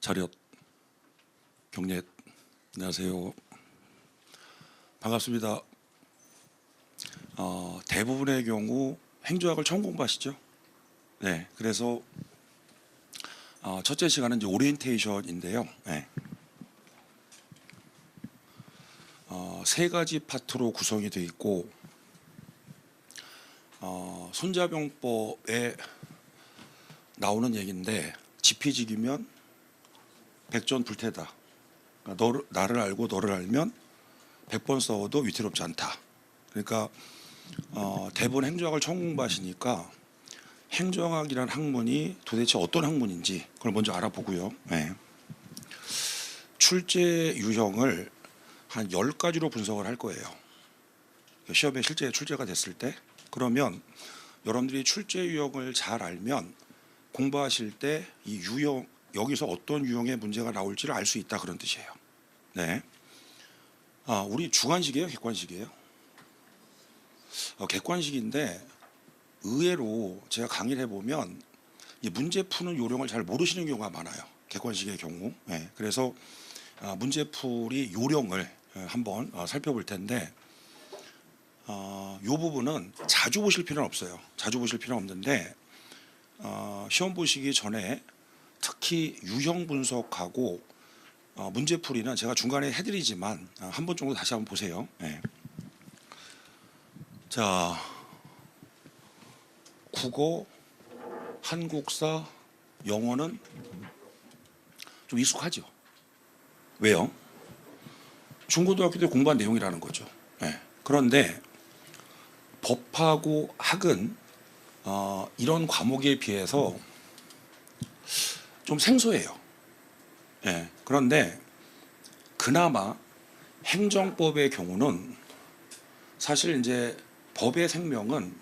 자력 경례 안녕하세요. 반갑습니다. 대부분의 경우 행조학을 처음 공부하시죠? 네, 그래서 첫째 시간은 이제 오리엔테이션인데요. 네. 세 가지 파트로 구성이 되어 있고 손자병법에 나오는 얘기인데 지피지기면 백전불태다. 그러니까 나를 알고 너를 알면 100번 싸워도 위태롭지 않다. 그러니까 대부분 행정학을 처음 공부하시니까 행정학이란 학문이 도대체 어떤 학문인지 그걸 먼저 알아보고요. 네. 출제 유형을 한 10가지로 분석을 할 거예요. 시험에 실제 출제가 됐을 때. 그러면 여러분들이 출제 유형을 잘 알면 공부하실 때 이 유형 여기서 어떤 유형의 문제가 나올지를 알 수 있다 그런 뜻이에요. 네. 우리 주관식이에요, 객관식이에요? 객관식인데 의외로 제가 강의를 해보면 이 문제 푸는 요령을 잘 모르시는 경우가 많아요. 객관식의 경우. 네. 그래서 문제풀이 요령을 한번 살펴볼 텐데 이 부분은 자주 보실 필요는 없어요. 자주 보실 필요는 없는데 시험 보시기 전에 특히 유형 분석하고 문제풀이는 제가 중간에 해드리지만 한 번 정도 다시 한번 보세요. 네. 자, 국어, 한국사, 영어는 좀 익숙하죠. 왜요? 중고등학교 때 공부한 내용이라는 거죠. 네. 그런데 법하고 학은 이런 과목에 비해서 좀 생소해요. 네. 그런데 그나마 행정법의 경우는 사실 이제 법의 생명은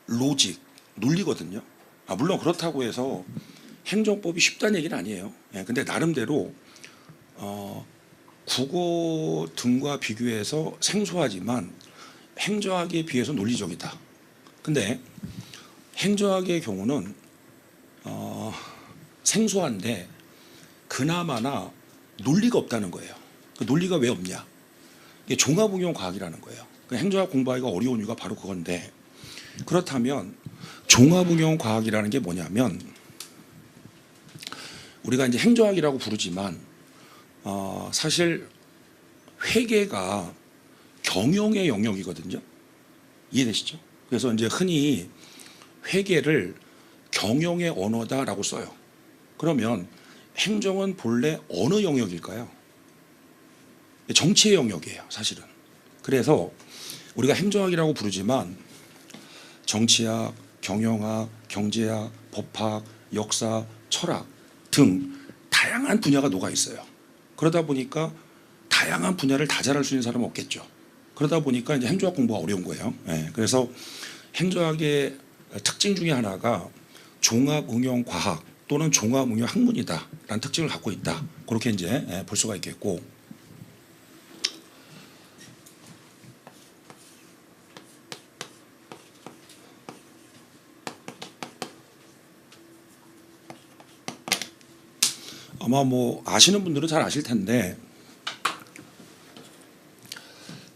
로직, 논리거든요. 물론 그렇다고 해서 행정법이 쉽다는 얘기는 아니에요. 네. 근데 나름대로 국어 등과 비교해서 생소하지만 행정학에 비해서 논리적이다. 근데 행정학의 경우는 생소한데 그나마나 논리가 없다는 거예요. 그 논리가 왜 없냐? 이게 종합응용과학이라는 거예요. 그 행정학 공부하기가 어려운 이유가 바로 그건데 그렇다면 종합응용과학이라는 게 뭐냐면 우리가 이제 행정학이라고 부르지만 사실 회계가 경영의 영역이거든요. 이해되시죠? 그래서 이제 흔히 회계를 경영의 언어다라고 써요. 그러면 행정은 본래 어느 영역일까요? 정치의 영역이에요, 사실은. 그래서 우리가 행정학이라고 부르지만 정치학, 경영학, 경제학, 법학, 역사, 철학 등 다양한 분야가 녹아 있어요. 그러다 보니까 다양한 분야를 다 잘할 수 있는 사람은 없겠죠. 그러다 보니까 이제 행정학 공부가 어려운 거예요. 네, 그래서 행정학의 특징 중에 하나가 종합응용과학 또는 종합응용학문이다라는 특징을 갖고 있다. 그렇게 이제 볼 수가 있겠고, 아마 뭐 아시는 분들은 잘 아실 텐데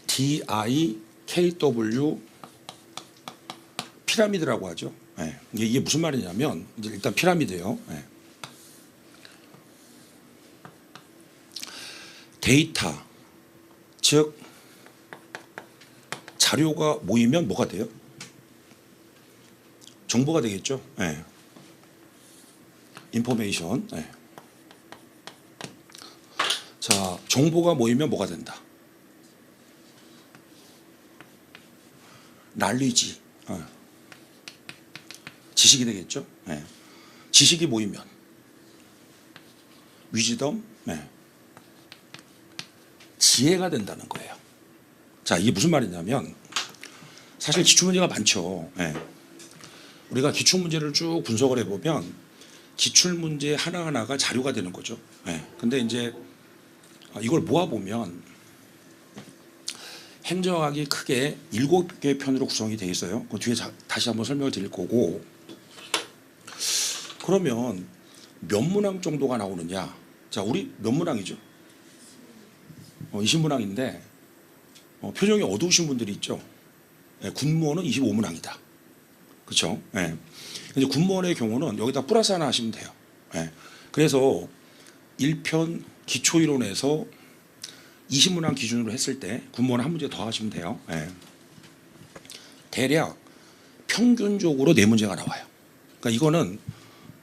DIKW 피라미드라고 하죠. 네. 이게 무슨 말이냐면 이제 일단 피라미드예요. 네. 데이터, 즉 자료가 모이면 뭐가 돼요? 정보가 되겠죠. 네. 인포메이션. 네. 자, 정보가 모이면 뭐가 된다? 날리지. 지식이 되겠죠. 네. 지식이 모이면 위즈덤, 네. 지혜가 된다는 거예요. 자, 이게 무슨 말이냐면 사실 기출문제가 많죠. 네. 우리가 기출문제를 쭉 분석을 해보면 기출문제 하나하나가 자료가 되는 거죠. 네. 근데 이제 이걸 모아보면 행정학이 크게 7개 편으로 구성이 되어 있어요. 그 뒤에 다시 한번 설명을 드릴 거고, 그러면 몇 문항 정도가 나오느냐. 자, 우리 몇 문항이죠? 20문항인데 표정이 어두우신 분들이 있죠. 군무원은 25문항이다. 그렇죠? 이제 군무원의 경우는 여기다 플러스 하나 하시면 돼요. 그래서 1편 기초이론에서 20문항 기준으로 했을 때 군무원 한 문제 더 하시면 돼요. 대략 평균적으로 4문제가 나와요. 그러니까 이거는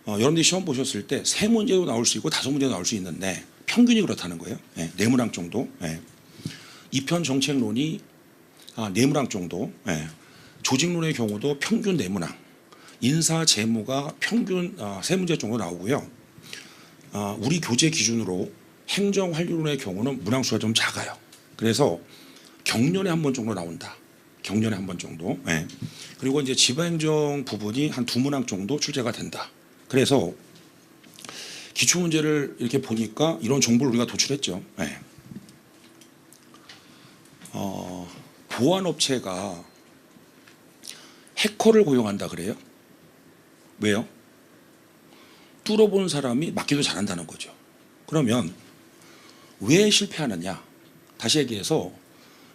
여러분들이 시험 보셨을 때 3문제도 나올 수 있고 5문제도 나올 수 있는데 평균이 그렇다는 거예요. 4문항 정도. 2편 정책론이 4문항 정도. 조직론의 경우도 평균 4문항. 인사 재무가 평균 3문제 정도 나오고요. 우리 교재 기준으로 행정환류론의 경우는 문항수가 좀 작아요. 그래서 경년에 한 번 정도 나온다. 경년에 한 번 정도. 그리고 이제 지방행정 부분이 한 2문항 정도 출제가 된다. 그래서 기출문제를 이렇게 보니까 이런 정보를 우리가 도출했죠. 보안업체가 해커를 고용한다 그래요? 왜요? 뚫어본 사람이 맞기도 잘한다는 거죠. 그러면 왜 실패하느냐? 다시 얘기해서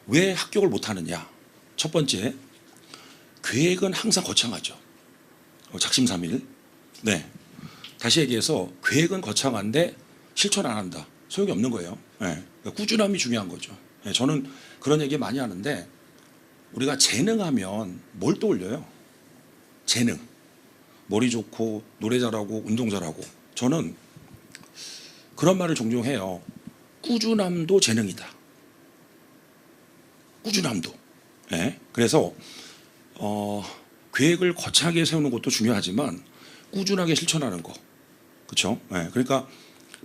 왜 합격을 못하느냐? 첫 번째, 계획은 항상 거창하죠. 작심삼일. 네. 다시 얘기해서 계획은 거창한데 실천 안 한다. 소용이 없는 거예요. 그러니까 꾸준함이 중요한 거죠. 저는 그런 얘기 많이 하는데 우리가 재능하면 뭘 떠올려요? 재능. 머리 좋고 노래 잘하고 운동 잘하고. 저는 그런 말을 종종 해요. 꾸준함도 재능이다. 꾸준함도. 그래서 계획을 거창하게 세우는 것도 중요하지만 꾸준하게 실천하는 거. 그렇죠? 그러니까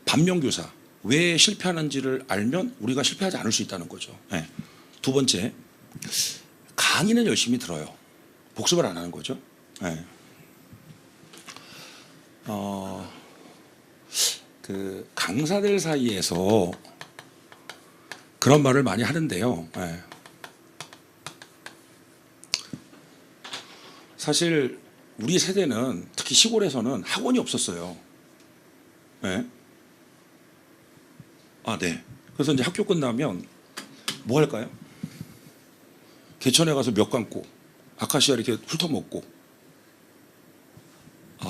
반면교사. 왜 실패하는지를 알면 우리가 실패하지 않을 수 있다는 거죠. 두 번째, 강의는 열심히 들어요. 복습을 안 하는 거죠. 그 강사들 사이에서 그런 말을 많이 하는데요. 사실 우리 세대는 특히 시골에서는 학원이 없었어요. 네. 그래서 이제 학교 끝나면 뭐 할까요? 개천에 가서 몇 감고 아카시아 이렇게 훑어먹고.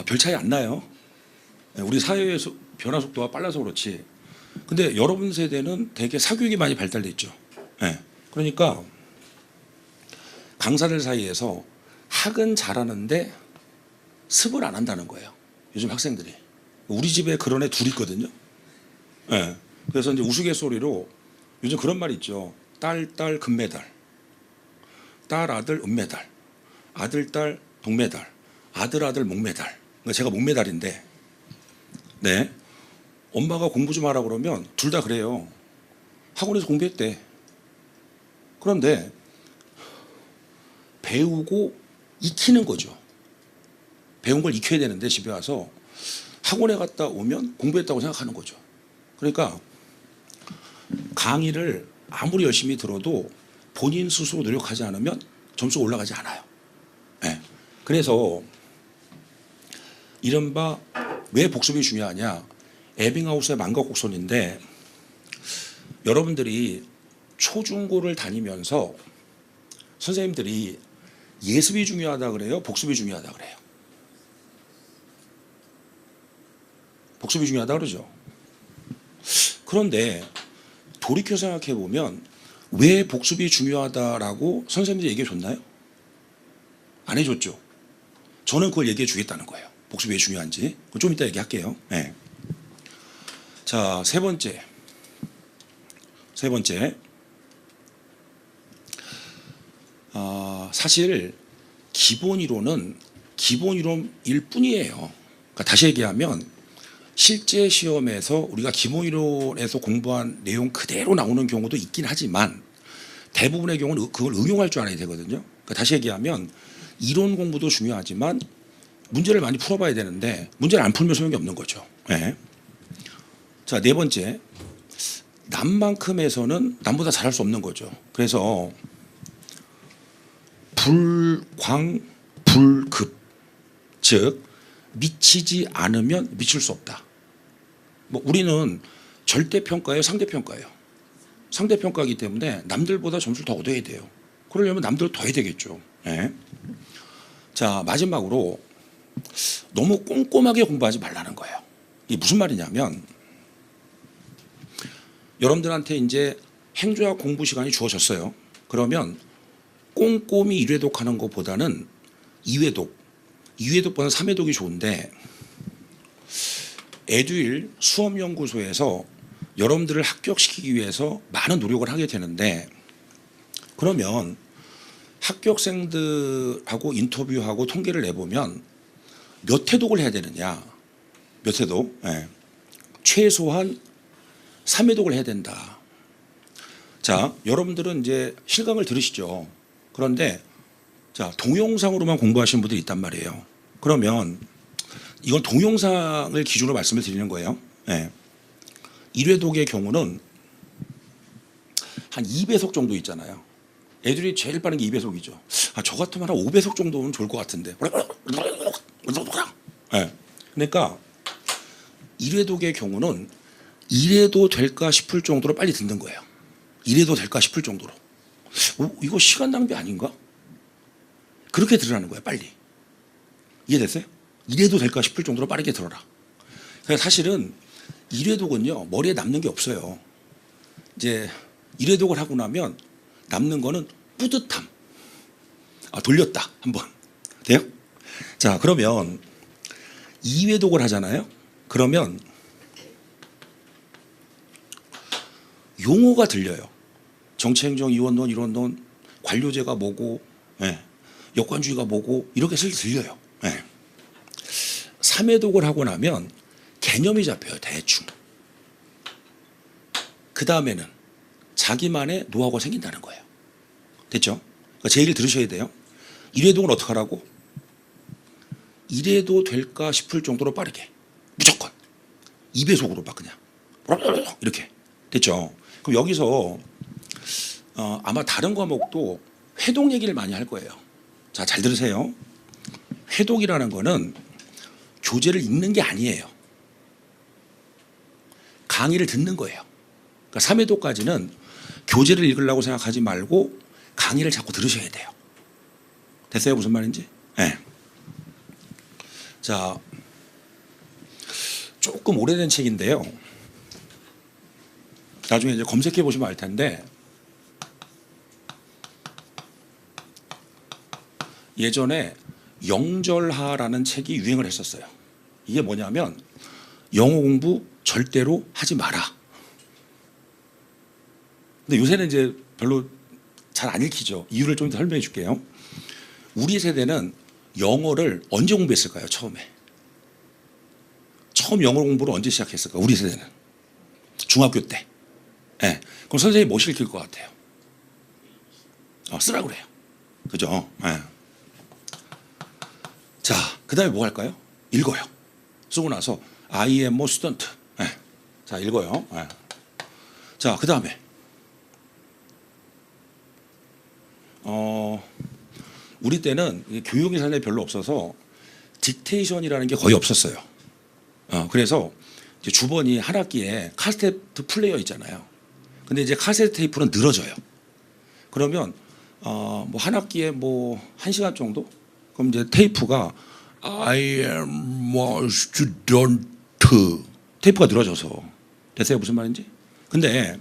별 차이 안 나요. 우리 사회의 변화 속도가 빨라서 그렇지. 근데 여러분 세대는 되게 사교육이 많이 발달돼 있죠. 그러니까 강사들 사이에서 학은 잘하는데 습을 안 한다는 거예요. 요즘 학생들이. 우리 집에 그런 애 둘 있거든요. 그래서 이제 우스갯소리로 요즘 그런 말 있죠. 딸 금메달, 딸 아들 은메달, 아들 딸 동메달, 아들 목메달. 그러니까 제가 목메달인데, 네, 엄마가 공부 좀 하라 그러면 둘 다 그래요. 학원에서 공부했대. 그런데 배우고 익히는 거죠. 배운 걸 익혀야 되는데 집에 와서 학원에 갔다 오면 공부했다고 생각하는 거죠. 그러니까 강의를 아무리 열심히 들어도 본인 스스로 노력하지 않으면 점수가 올라가지 않아요. 그래서 이른바 왜 복습이 중요하냐. 에빙하우스의 만각곡선인데 여러분들이 초중고를 다니면서 선생님들이 예습이 중요하다 그래요? 복습이 중요하다 그래요? 복습이 중요하다 그러죠. 그런데 돌이켜 생각해 보면 왜 복습이 중요하다라고 선생님들이 얘기해 줬나요? 안 해줬죠. 저는 그걸 얘기해 주겠다는 거예요. 복습이 왜 중요한지. 좀 이따 얘기할게요. 자, 세 번째. 사실 기본 이론은 기본 이론일 뿐이에요. 그러니까 다시 얘기하면 실제 시험에서 우리가 기본 이론에서 공부한 내용 그대로 나오는 경우도 있긴 하지만 대부분의 경우는 그걸 응용할 줄 알아야 되거든요. 그러니까 다시 얘기하면 이론 공부도 중요하지만 문제를 많이 풀어봐야 되는데 문제를 안 풀면 소용이 없는 거죠. 자, 네 번째, 남만큼에서는 남보다 잘할 수 없는 거죠. 그래서 불광불급, 즉 미치지 않으면 미칠 수 없다. 뭐 우리는 절대평가예요, 상대평가예요? 상대평가이기 때문에 남들보다 점수를 더 얻어야 돼요. 그러려면 남들 더 해야 되겠죠. 네. 자, 마지막으로 너무 꼼꼼하게 공부하지 말라는 거예요. 이게 무슨 말이냐면 여러분들한테 이제 행조학 공부 시간이 주어졌어요. 그러면 꼼꼼히 1회독 하는 것보다는 2회독보다는 3회독이 좋은데 에듀윌 수업연구소에서 여러분들을 합격시키기 위해서 많은 노력을 하게 되는데 그러면 합격생들하고 인터뷰하고 통계를 내보면 몇 회독을 해야 되느냐? 몇 회독? 네. 최소한 3회독을 해야 된다. 자, 여러분들은 이제 실강을 들으시죠. 그런데 자, 동영상으로만 공부하시는 분들이 있단 말이에요. 그러면 이건 동영상을 기준으로 말씀을 드리는 거예요. 네. 1회독의 경우는 한 2배속 정도 있잖아요. 애들이 제일 빠른 게 2배속이죠. 아, 저 같으면 한 5배속 정도면 좋을 것 같은데. 네. 그러니까 1회독의 경우는 이래도 될까 싶을 정도로 빨리 듣는 거예요. 이래도 될까 싶을 정도로. 이거 시간 낭비 아닌가? 그렇게 들으라는 거예요, 빨리. 이해됐어요? 이래도 될까 싶을 정도로 빠르게 들어라. 그러니까 사실은 1회독은요, 머리에 남는 게 없어요. 이제 1회독을 하고 나면 남는 거는 뿌듯함. 아, 돌렸다, 한번. 돼요? 자, 그러면 2회독을 하잖아요? 그러면 용어가 들려요. 정치행정이원론, 이론론, 관료제가 뭐고, 예. 역관주의가 뭐고, 이렇게 슬슬 들려요. 예. 3회독을 하고 나면 개념이 잡혀요, 대충. 그 다음에는 자기만의 노하우가 생긴다는 거예요. 됐죠? 그러니까 제 얘기를 들으셔야 돼요. 1회독은 어떻게 하라고? 이래도 될까 싶을 정도로 빠르게. 무조건. 2배속으로 막 그냥. 이렇게. 됐죠? 그럼 여기서 아마 다른 과목도 회독 얘기를 많이 할 거예요. 자, 잘 들으세요. 회독이라는 거는 교재를 읽는 게 아니에요. 강의를 듣는 거예요. 그러니까 3회독까지는 교재를 읽으려고 생각하지 말고 강의를 자꾸 들으셔야 돼요. 됐어요? 무슨 말인지? 네. 자, 조금 오래된 책인데요. 나중에 이제 검색해 보시면 알 텐데 예전에 영절하라는 책이 유행을 했었어요. 이게 뭐냐면 영어 공부 절대로 하지 마라. 근데 요새는 이제 별로 잘 안 읽히죠. 이유를 좀 더 설명해 줄게요. 우리 세대는 영어를 언제 공부했을까요? 처음에. 처음 영어 공부를 언제 시작했을까? 우리 세대는. 중학교 때. 네. 그럼 선생님이 뭐 시킬 것 같아요? 쓰라고 그래요. 그죠? 네. 자, 그 다음에 뭐 할까요? 읽어요. 쓰고 나서 I am a student. 네. 자, 읽어요. 네. 자, 그 다음에 우리 때는 교육이 상당히 별로 없어서 딕테이션이라는 게 거의 없었어요. 그래서 이제 주번이 한 학기에 카세트 플레이어 있잖아요. 근데 이제 카세트 테이프는 늘어져요. 그러면 뭐 한 학기에 뭐 1시간 정도? 그럼 이제 테이프가 I am a student 테이프가 늘어져서 됐어요? 무슨 말인지? 근데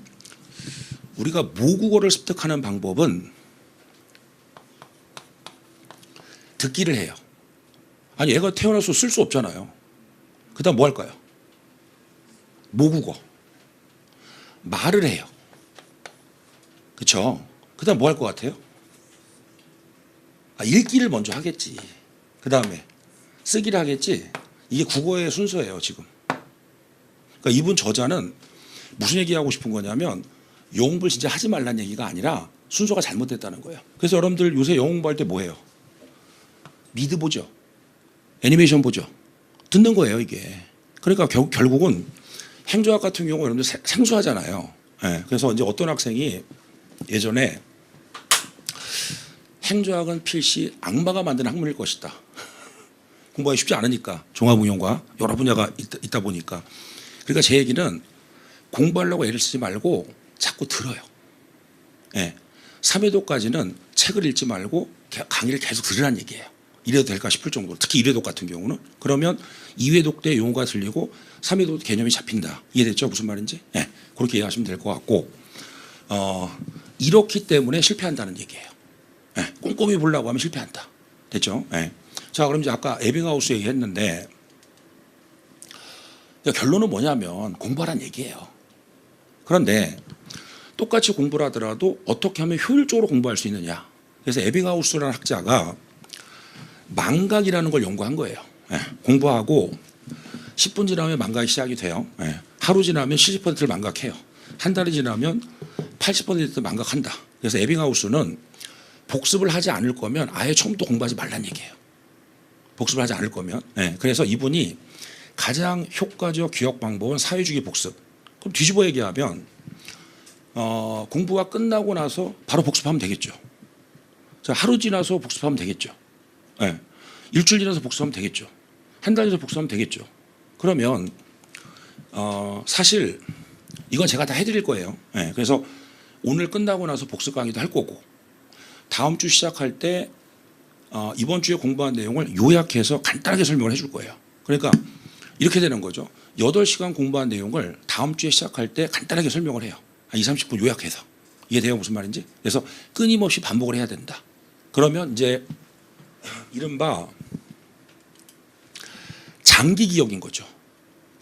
우리가 모국어를 습득하는 방법은 듣기를 해요. 아니 애가 태어나서 쓸 수 없잖아요. 그 다음 뭐 할까요? 모국어. 말을 해요. 그렇죠? 그 다음 뭐 할 것 같아요? 읽기를 먼저 하겠지. 그 다음에 쓰기를 하겠지. 이게 국어의 순서예요 지금. 그러니까 이분 저자는 무슨 얘기하고 싶은 거냐면 영어 공부를 진짜 하지 말라는 얘기가 아니라 순서가 잘못됐다는 거예요. 그래서 여러분들 요새 영어 공부할 때 뭐 해요? 미드 보죠. 애니메이션 보죠. 듣는 거예요 이게. 그러니까 결국은 행정학 같은 경우 여러분들 생소하잖아요. 네. 그래서 이제 어떤 학생이 예전에 행정학은 필시 악마가 만든 학문일 것이다. 공부하기 쉽지 않으니까 종합응용과 여러 분야가 있다 보니까 그러니까 제 얘기는 공부하려고 애를 쓰지 말고 자꾸 들어요. 예. 3회독까지는 책을 읽지 말고 강의를 계속 들으라는 얘기예요. 이래도 될까 싶을 정도로. 특히 1회독 같은 경우는. 그러면 2회독 때 용어가 들리고 3회독 개념이 잡힌다. 이해됐죠? 무슨 말인지? 예. 그렇게 이해하시면 될 것 같고 이렇기 때문에 실패한다는 얘기예요. 예. 꼼꼼히 보려고 하면 실패한다. 됐죠? 예. 자, 그럼 이제 아까 에빙하우스 얘기했는데 결론은 뭐냐면 공부하라는 얘기예요. 그런데 똑같이 공부를 하더라도 어떻게 하면 효율적으로 공부할 수 있느냐. 그래서 에빙하우스라는 학자가 망각이라는 걸 연구한 거예요. 예. 공부하고 10분 지나면 망각이 시작이 돼요. 예. 하루 지나면 70%를 망각해요. 한 달이 지나면 80% 망각한다. 그래서 에빙하우스는 복습을 하지 않을 거면 아예 처음부터 공부하지 말란 얘기예요. 복습을 하지 않을 거면. 예. 그래서 이분이 가장 효과적 기억 방법은 사회주기 복습. 그럼 뒤집어 얘기하면 공부가 끝나고 나서 바로 복습하면 되겠죠. 자, 하루 지나서 복습하면 되겠죠. 예. 일주일 지나서 복습하면 되겠죠. 한 달 지나서 복습하면 되겠죠. 그러면 사실 이건 제가 다 해드릴 거예요. 예. 그래서 오늘 끝나고 나서 복습 강의도 할 거고 다음 주 시작할 때 이번 주에 공부한 내용을 요약해서 간단하게 설명을 해줄 거예요. 그러니까 이렇게 되는 거죠. 8시간 공부한 내용을 다음 주에 시작할 때 간단하게 설명을 해요. 한 20, 30분 요약해서. 이해돼요? 무슨 말인지? 그래서 끊임없이 반복을 해야 된다. 그러면 이제 이른바 장기 기억인 거죠.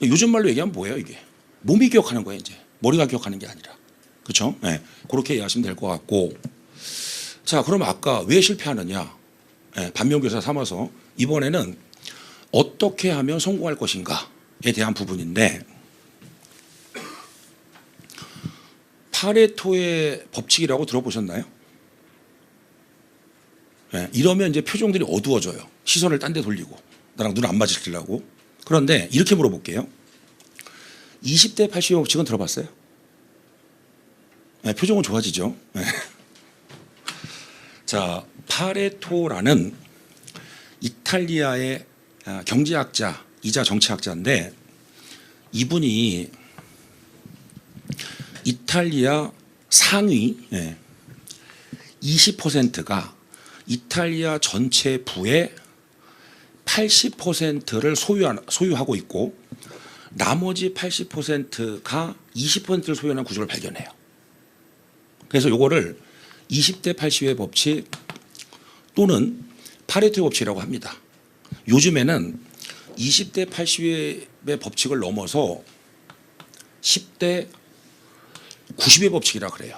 요즘 말로 얘기하면 뭐예요, 이게? 몸이 기억하는 거예요, 이제. 머리가 기억하는 게 아니라. 그렇죠? 네. 그렇게 이해하시면 될 것 같고. 자, 그럼 아까 왜 실패하느냐? 네, 반면교사 삼아서 이번에는 어떻게 하면 성공할 것인가에 대한 부분인데 파레토의 법칙이라고 들어보셨나요? 네, 이러면 이제 표정들이 어두워져요. 시선을 딴 데 돌리고 나랑 눈 안 마주치려고. 그런데 이렇게 물어볼게요. 20대 80의 법칙은 들어봤어요? 네, 표정은 좋아지죠. 네. 자, 파레토라는 이탈리아의 경제학자이자 정치학자인데 이분이 이탈리아 상위 20%가 이탈리아 전체 부의 80%를 소유하고 있고 나머지 80%가 20%를 소유하는 구조를 발견해요. 그래서 요거를 20대 80의 법칙 또는 파레토의 법칙이라고 합니다. 요즘에는 20대 80의 법칙을 넘어서 10대 90의 법칙이라 그래요.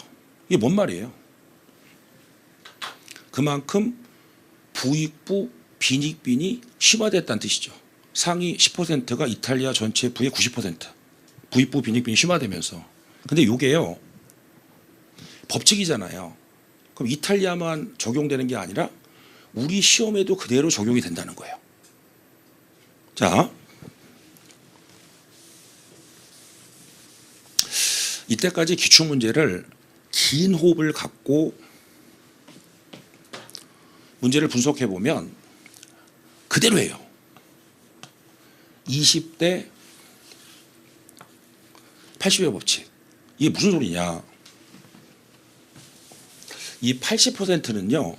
이게 뭔 말이에요? 그만큼 부익부 빈익빈이 심화됐다는 뜻이죠. 상위 10%가 이탈리아 전체 부의 90%. 부익부 빈익빈이 심화되면서. 근데 이게요. 법칙이잖아요. 그럼 이탈리아만 적용되는 게 아니라 우리 시험에도 그대로 적용이 된다는 거예요. 자, 이때까지 기출문제를 긴 호흡을 갖고 문제를 분석해 보면 그대로예요. 20대 80의 법칙. 이게 무슨 소리냐? 이 80%는요.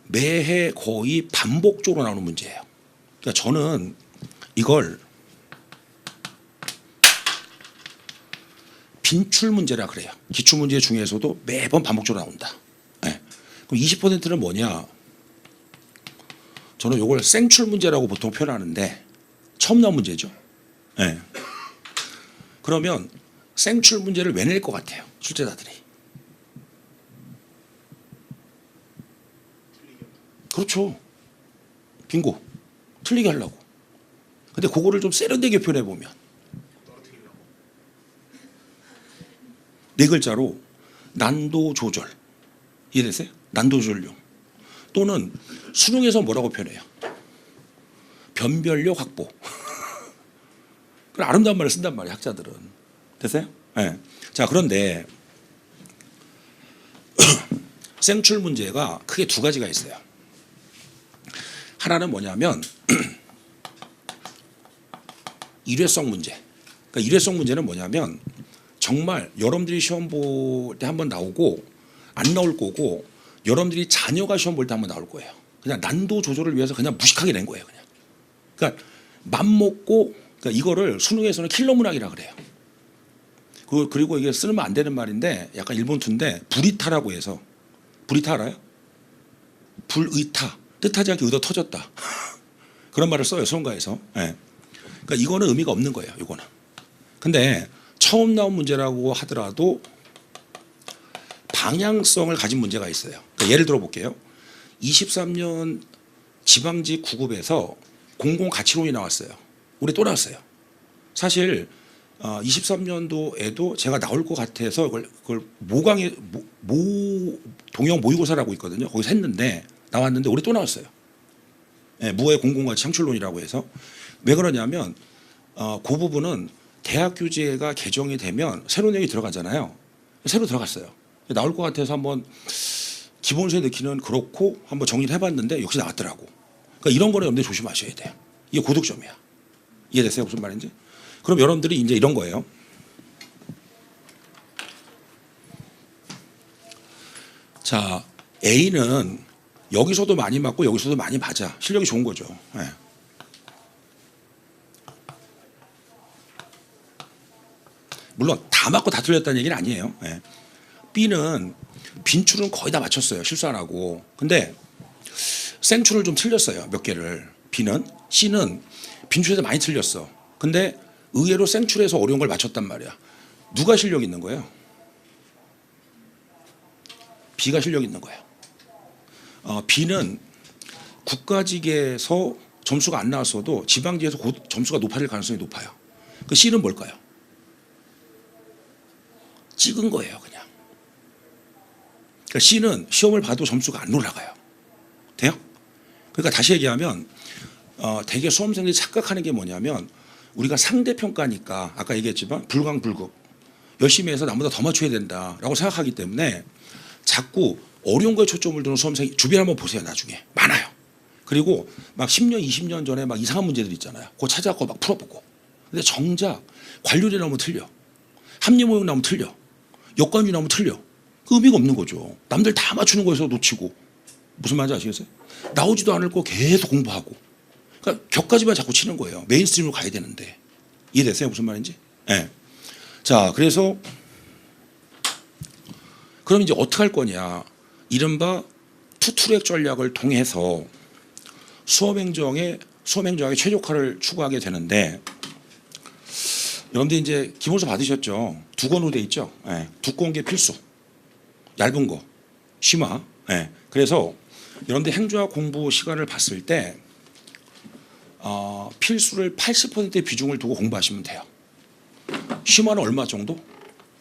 매해 거의 반복적으로 나오는 문제예요. 그러니까 저는 이걸 빈출 문제라 그래요. 기출 문제 중에서도 매번 반복적으로 나온다. 네. 그럼 20%는 뭐냐? 저는 이걸 생출 문제라고 보통 표현하는데 처음 나온 문제죠. 네. 그러면 생출 문제를 왜 낼 것 같아요? 출제자들이. 그렇죠. 빙고. 틀리게 하려고. 근데 그거를 좀 세련되게 표현해 보면 네 글자로 난도 조절. 이해되세요? 난도 조절용. 또는 수능에서 뭐라고 표현해요? 변별력 확보. 그런 아름다운 말을 쓴단 말이에요, 학자들은. 됐어요? 네. 자, 그런데 생출 문제가 크게 두 가지가 있어요. 하나는 뭐냐면 일회성 문제. 그러니까 일회성 문제는 뭐냐면 정말 여러분들이 시험 볼 때 한번 나오고 안 나올 거고 여러분들이 자녀가 시험 볼 때 한번 나올 거예요. 그냥 난도 조절을 위해서 그냥 무식하게 낸 거예요. 그냥. 그러니까 맘 먹고 그러니까 이거를 수능에서는 킬러 문항이라 그래요. 그리고 이게 쓰면 안 되는 말인데 약간 일본 투인데 불이타라고 해서 불이타 알아요? 불의타 뜻하지 않게 의도 터졌다. 그런 말을 써요 수험가에서. 네. 그러니까 이거는 의미가 없는 거예요. 이거는. 근데 처음 나온 문제라고 하더라도 방향성을 가진 문제가 있어요. 그러니까 예를 들어 볼게요. 23년 지방직 9급에서 공공가치론이 나왔어요. 올해 또 나왔어요. 사실 23년도에도 제가 나올 것 같아서 그걸 모강에 동영 모의고사라고 있거든요. 거기서 했는데 나왔는데 올해 또 나왔어요. 네, 무해 공공가치 창출론이라고 해서 왜 그러냐면 그 부분은 대학 규제가 개정이 되면 새로운 내용이 들어가잖아요. 새로 들어갔어요. 나올 것 같아서 한번 기본서에 넣기는 그렇고 한번 정리를 해봤는데 역시 나왔더라고. 그러니까 이런 거는 여러분들 조심하셔야 돼요. 이게 고득점이야. 이해됐어요? 무슨 말인지? 그럼 여러분들이 이제 이런 거예요. 자, A는 여기서도 많이 맞고 여기서도 많이 맞아. 실력이 좋은 거죠. 네. 물론 다 맞고 다 틀렸다는 얘기는 아니에요. 네. B는 빈출은 거의 다 맞췄어요. 실수 안 하고. 근데 생출을 좀 틀렸어요. 몇 개를. B는. C는 빈출에서 많이 틀렸어. 근데 의외로 생출에서 어려운 걸 맞췄단 말이야. 누가 실력 있는 거예요? B가 실력 있는 거예요. B는 국가직에서 점수가 안 나왔어도 지방직에서 점수가 높아질 가능성이 높아요. 그 C는 뭘까요? 찍은 거예요, 그냥. 그러니까 C는 시험을 봐도 점수가 안 올라가요. 돼요? 그러니까 다시 얘기하면 대개 수험생들이 착각하는 게 뭐냐면 우리가 상대평가니까 아까 얘기했지만 불강불급 열심히 해서 나보다 더 맞춰야 된다라고 생각하기 때문에 자꾸 어려운 거에 초점을 두는 수험생이 주변에 한번 보세요. 나중에 많아요. 그리고 막 10년 20년 전에 막 이상한 문제들 있잖아요. 그거 찾아갖고 막 풀어보고. 근데 정작 관료제 나오면 틀려. 합리모형 나오면 틀려. 역관유 나오면 틀려. 그 의미가 없는 거죠. 남들 다 맞추는 거에서 놓치고. 무슨 말인지 아시겠어요? 나오지도 않을 거 계속 공부하고. 그러니까 격까지만 자꾸 치는 거예요. 메인스트림으로 가야 되는데. 이해됐어요? 무슨 말인지? 예. 네. 자, 그래서 그럼 이제 어떻게 할 거냐. 이른바 투트랙 전략을 통해서 수험행정에 최적화를 추구하게 되는데 여러분들 이제 기본서 받으셨죠? 두 권으로 돼 있죠? 네. 두꺼운 게 필수. 얇은 거. 심화. 네. 그래서 여러분들 행정학 공부 시간을 봤을 때 필수를 80%의 비중을 두고 공부하시면 돼요. 심화는 얼마 정도?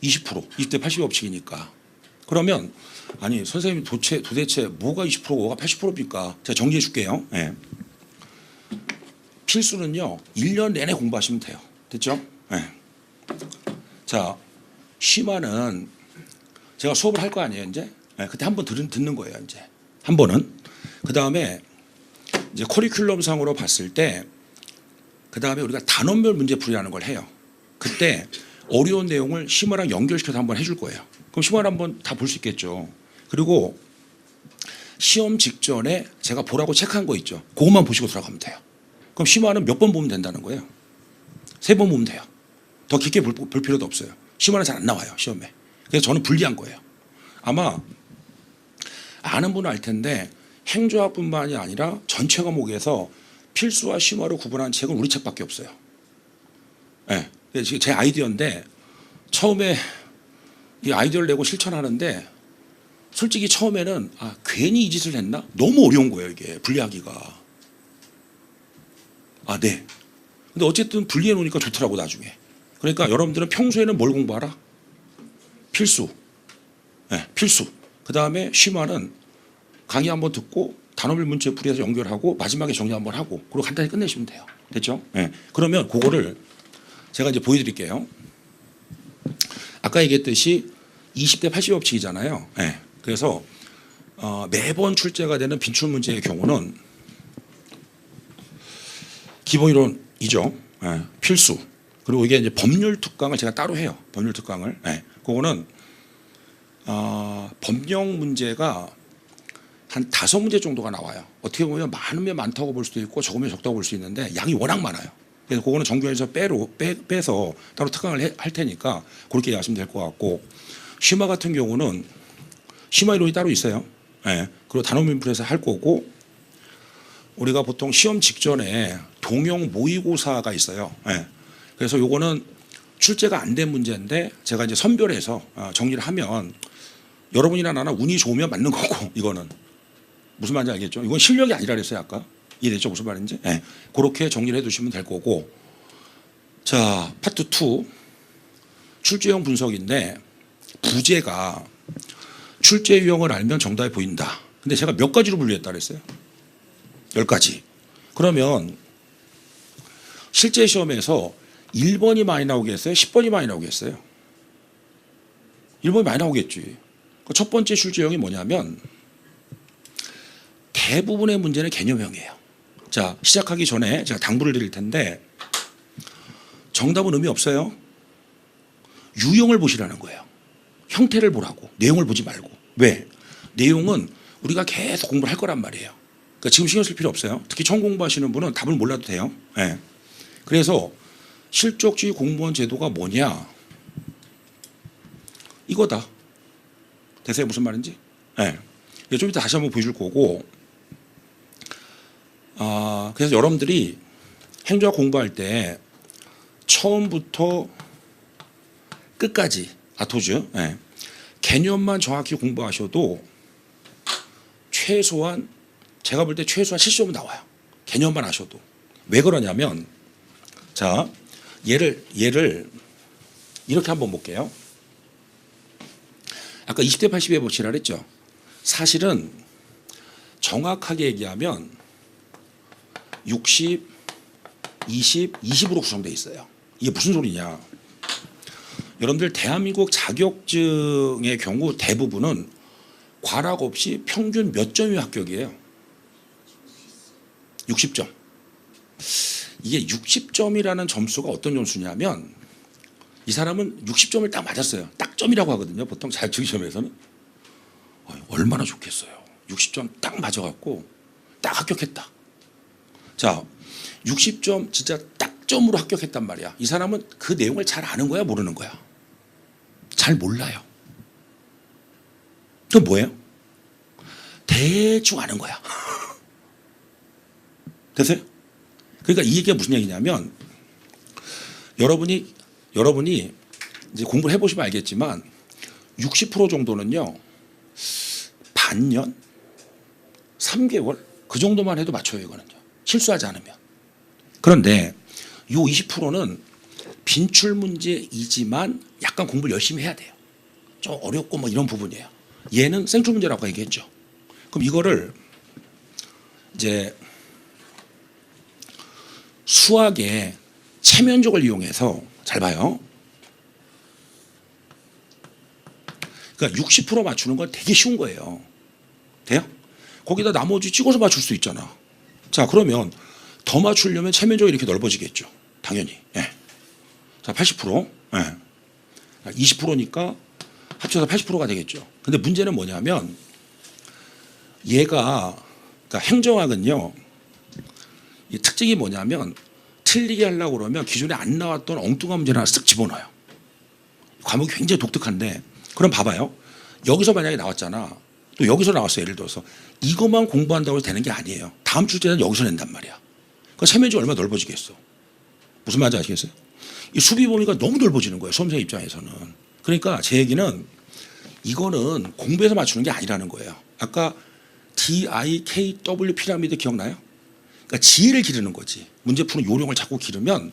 20%. 20대 80의 법칙이니까. 그러면 아니 선생님 도대체 뭐가 20%고 뭐가 80%입니까? 제가 정리해 줄게요. 네. 필수는요. 1년 내내 공부하시면 돼요. 됐죠? 네. 자, 심화는 제가 수업을 할 거 아니에요, 이제? 네, 그때 한 번 듣는 거예요, 이제. 한 번은. 그 다음에 이제 커리큘럼상으로 봤을 때, 그 다음에 우리가 단원별 문제풀이라는 걸 해요. 그때 어려운 내용을 심화랑 연결시켜서 한번 해줄 거예요. 그럼 심화를 한번 다 볼 수 있겠죠. 그리고 시험 직전에 제가 보라고 체크한 거 있죠. 그것만 보시고 들어가면 돼요. 그럼 심화는 몇 번 보면 된다는 거예요? 3번 보면 돼요. 더 깊게 볼 필요도 없어요. 심화는 잘 안 나와요, 시험에. 그래서 저는 불리한 거예요. 아마 아는 분은 알 텐데 행정학뿐만이 아니라 전체 과목에서 필수와 심화로 구분한 책은 우리 책밖에 없어요. 네. 제 아이디어인데 처음에 이 아이디어를 내고 실천하는데 솔직히 처음에는 괜히 이 짓을 했나? 너무 어려운 거예요, 이게 분리하기가. 네. 근데 어쨌든 분리해 놓으니까 좋더라고 나중에. 그러니까 여러분들은 평소에는 뭘 공부하라? 필수. 네, 필수. 그 다음에 심화는 강의 한번 듣고 단어별 문제풀이해서 연결하고 마지막에 정리 한번 하고 그리고 간단히 끝내시면 돼요. 됐죠? 네. 그러면 그거를 제가 이제 보여드릴게요. 아까 얘기했듯이 20대 80 법칙이잖아요. 네. 그래서 매번 출제가 되는 빈출 문제의 경우는 기본이론이죠. 예, 필수. 그리고 이게 이제 법률 특강을 제가 따로 해요. 법률 특강을. 예, 그거는 법령 문제가 한 5문제 정도가 나와요. 어떻게 보면 많으면 많다고 볼 수도 있고 적으면 적다고 볼 수 있는데 양이 워낙 많아요. 그래서 그거는 정규에서 빼서 따로 특강을 할 테니까 그렇게 하시면 될 것 같고, 심화 같은 경우는 심화 이론이 따로 있어요. 예, 그리고 단원민풀에서 할 거고, 우리가 보통 시험 직전에 동형 모의고사가 있어요. 예, 그래서 요거는 출제가 안 된 문제인데 제가 이제 선별해서 정리를 하면 여러분이나 나나 운이 좋으면 맞는 거고, 이거는 무슨 말인지 알겠죠? 이건 실력이 아니라 그랬어요 아까. 이해됐죠 무슨 말인지? 네. 그렇게 정리를 해두시면 될 거고. 자, 파트 2 출제형 분석인데, 부제가 출제 유형을 알면 정답이 보인다. 근데 제가 몇 가지로 분류했다 그랬어요? 10가지. 그러면 실제 시험에서 1번이 많이 나오겠어요? 10번이 많이 나오겠어요? 1번이 많이 나오겠지. 첫 번째 출제형이 뭐냐면 대부분의 문제는 개념형이에요. 자, 시작하기 전에 제가 당부를 드릴 텐데 정답은 의미 없어요. 유형을 보시라는 거예요. 형태를 보라고. 내용을 보지 말고. 왜? 내용은 우리가 계속 공부를 할 거란 말이에요. 그러니까 지금 신경 쓸 필요 없어요. 특히 처음 공부하시는 분은 답을 몰라도 돼요. 네. 그래서 실적주의 공무원 제도가 뭐냐? 이거다. 됐어요? 무슨 말인지? 네. 좀 이따 다시 한번 보여줄 거고. 그래서 여러분들이 행정학 공부할 때 처음부터 끝까지 아토즈 개념만 정확히 공부하셔도 최소한, 제가 볼 때 최소한 70점은 나와요. 개념만 하셔도. 왜 그러냐면, 자, 얘를 이렇게 한번 볼게요. 아까 20대 80에 보시라 그랬죠. 사실은 정확하게 얘기하면 60, 20, 20으로 구성되어 있어요. 이게 무슨 소리냐? 여러분들 대한민국 자격증의 경우 대부분은 과락 없이 평균 몇 점이 합격이에요? 60점. 이게 60점이라는 점수가 어떤 점수냐면, 이 사람은 60점을 딱 맞았어요. 딱 점이라고 하거든요. 보통 자격증 시험에서는. 얼마나 좋겠어요. 60점 딱 맞아갖고 딱 합격했다. 자, 60점 진짜 딱 점으로 합격했단 말이야. 이 사람은 그 내용을 잘 아는 거야, 모르는 거야? 잘 몰라요. 그럼 뭐예요? 대충 아는 거야. 됐어요? 그러니까 이 얘기가 무슨 얘기냐면, 여러분이 이제 공부를 해보시면 알겠지만 60% 정도는요, 반년, 3개월 그 정도만 해도 맞춰요. 이거는요, 실수하지 않으면. 그런데 이 20%는 빈출 문제이지만 약간 공부를 열심히 해야 돼요. 좀 어렵고 뭐 이런 부분이에요. 얘는 생출 문제라고 얘기했죠. 그럼 이거를 이제 수학의 체면적을 이용해서, 잘 봐요. 그러니까 60% 맞추는 건 되게 쉬운 거예요. 돼요? 거기다 나머지 찍어서 맞출 수 있잖아. 자, 그러면 더 맞추려면 체면적이 이렇게 넓어지겠죠. 당연히. 예. 자, 80%. 예. 20%니까 합쳐서 80%가 되겠죠. 근데 문제는 뭐냐면, 얘가, 그러니까 행정학은요, 이 특징이 뭐냐면, 틀리게 하려고 그러면 기존에 안 나왔던 엉뚱한 문제를 하나 쓱 집어넣어요. 과목이 굉장히 독특한데, 그럼 봐봐요. 여기서 만약에 나왔잖아. 또 여기서 나왔어요. 예를 들어서 이것만 공부한다고 해서 되는 게 아니에요. 다음 출제는 여기서 낸단 말이야. 그러니까 체면적이 얼마나 넓어지겠어. 무슨 말인지 아시겠어요? 이 수비 범위가 너무 넓어지는 거예요. 수험생 입장에서는. 그러니까 제 얘기는, 이거는 공부해서 맞추는 게 아니라는 거예요. 아까 DIKW 피라미드 기억나요? 그러니까 지혜를 기르는 거지. 문제 푸는 요령을 자꾸 기르면,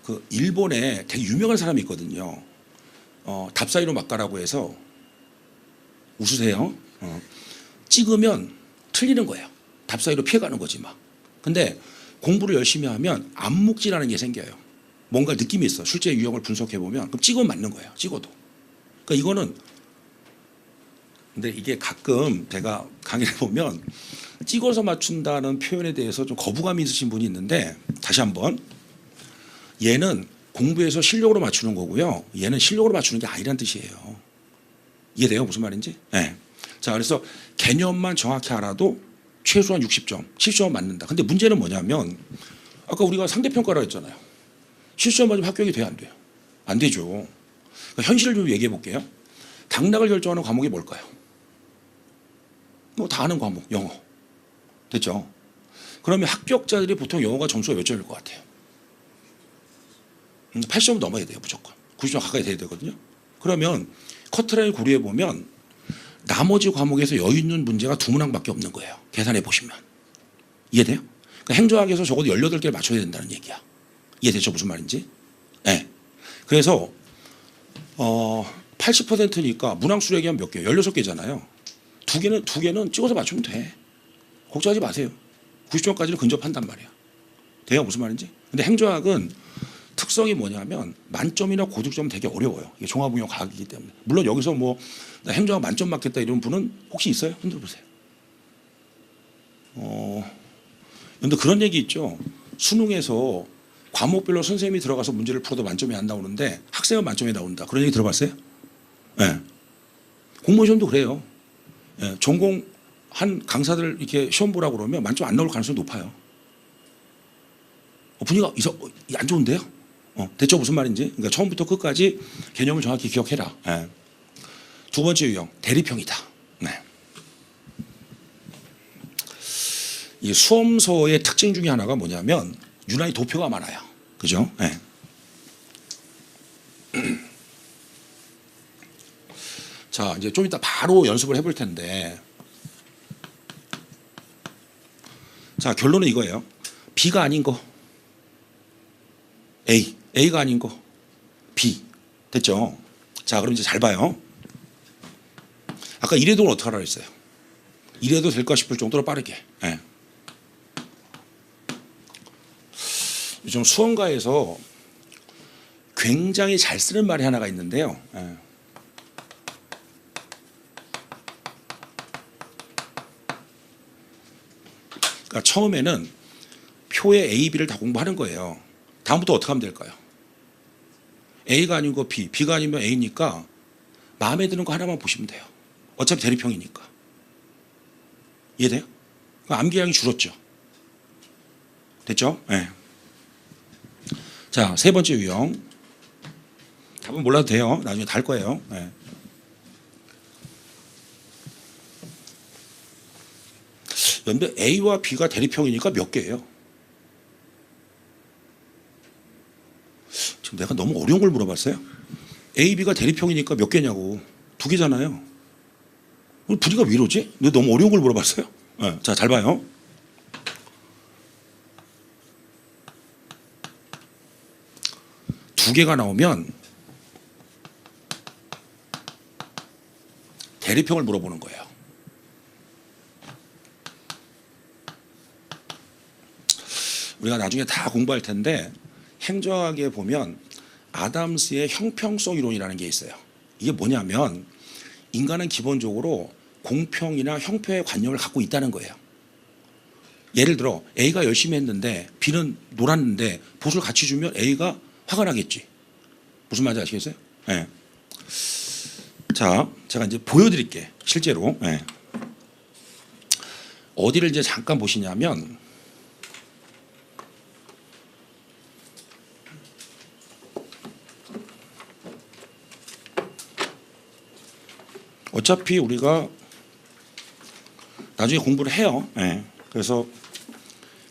그 일본에 되게 유명한 사람이 있거든요. 답사이로 막가라고 해서, 웃으세요. 찍으면 틀리는 거예요. 답사이로 피해가는 거지 막. 근데 공부를 열심히 하면 암묵지라는 게 생겨요. 뭔가 느낌이 있어. 실제 유형을 분석해 보면 그럼 찍으면 맞는 거예요. 찍어도. 그러니까 이거는, 근데 이게 가끔 제가 강의를 보면 찍어서 맞춘다는 표현에 대해서 좀 거부감이 있으신 분이 있는데 다시 한번 얘는 공부해서 실력으로 맞추는 거고요. 얘는 실력으로 맞추는 게 아니란 뜻이에요. 이해돼요? 무슨 말인지? 네. 자, 그래서 개념만 정확히 알아도 최소한 60점, 70점 맞는다. 근데 문제는 뭐냐면 아까 우리가 상대평가라고 했잖아요. 70점 맞으면 합격이 돼요? 안 돼요? 안 되죠. 그러니까 현실을 좀 얘기해 볼게요. 당락을 결정하는 과목이 뭘까요? 뭐 다 아는 과목, 영어. 됐죠? 그러면 합격자들이 보통 영어가 점수가 몇 점일 것 같아요? 80점 넘어야 돼요, 무조건. 90점 가까이 돼야 되거든요. 그러면 커트라인을 고려해 보면 나머지 과목에서 여유 있는 문제가 두 문항밖에 없는 거예요. 계산해 보시면. 이해돼요? 그러니까 행정학에서 적어도 18개를 맞춰야 된다는 얘기야. 이해되죠? 무슨 말인지? 네. 그래서 80%니까 문항 수 얘기하면 몇 개예요? 16개잖아요. 두 개는 찍어서 맞추면 돼. 걱정하지 마세요. 90점까지는 근접한단 말이야. 돼요? 무슨 말인지? 근데 행정학은 특성이 뭐냐면 만점이나 고득점은 되게 어려워요. 이게 종합응용 과학이기 때문에. 물론 여기서 뭐 나 행정학 만점 맞겠다 이런 분은 혹시 있어요? 흔들어 보세요. 근데 그런 얘기 있죠. 수능에서 과목별로 선생님이 들어가서 문제를 풀어도 만점이 안 나오는데 학생은 만점이 나온다. 그런 얘기 들어봤어요? 네. 공무원 시험도 그래요. 네. 전공한 강사들 이렇게 시험 보라고 그러면 만점 안 나올 가능성이 높아요. 분위기가 안 좋은데요? 대체 무슨 말인지? 그러니까 처음부터 끝까지 개념을 정확히 기억해라. 네. 두 번째 유형, 대리평이다. 네. 이 수험서의 특징 중에 하나가 뭐냐면 유난히 도표가 많아요. 그죠? 네. 자, 이제 좀 이따 바로 연습을 해볼 텐데. 자, 결론은 이거예요. B가 아닌 거. A가 아닌 거. B. 됐죠? 자, 그럼 이제 잘 봐요. 아까 이래도는 어떻게 하라 했어요? 이래도 될까 싶을 정도로 빠르게. 네. 요즘 수험가에서 굉장히 잘 쓰는 말이 하나가 있는데요. 네. 그러니까 처음에는 표에 A, B를 다 공부하는 거예요. 다음부터 어떻게 하면 될까요? A가 아닌 거 B, B가 아니면 A니까 마음에 드는 거 하나만 보시면 돼요. 어차피 대리평이니까. 이해돼요? 그러니까 암기량이 줄었죠. 됐죠? 네. 자, 세 번째 유형. 답은 몰라도 돼요. 나중에 다 할 거예요. 네. 근데 A와 B가 대리평이니까 몇 개예요? 지금 내가 너무 어려운 걸 물어봤어요? A, B가 대리평이니까 몇 개냐고. 2개잖아요. 분위기가 왜 이러지? 너 너무 어려운 걸 물어봤어요? 네. 자, 잘 봐요. 두 개가 나오면 대리평을 물어보는 거예요. 우리가 나중에 다 공부할 텐데 행정학에 보면 아담스의 형평성 이론이라는 게 있어요. 이게 뭐냐면 인간은 기본적으로 공평이나 형평의 관념을 갖고 있다는 거예요. 예를 들어 A가 열심히 했는데 B는 놀았는데 보수를 같이 주면 A가 화가 나겠지. 무슨 말인지 아시겠어요? 네. 자, 제가 이제 보여드릴게. 실제로. 네. 어디를 이제 잠깐 보시냐면 어차피 우리가 나중에 공부를 해요. 네. 그래서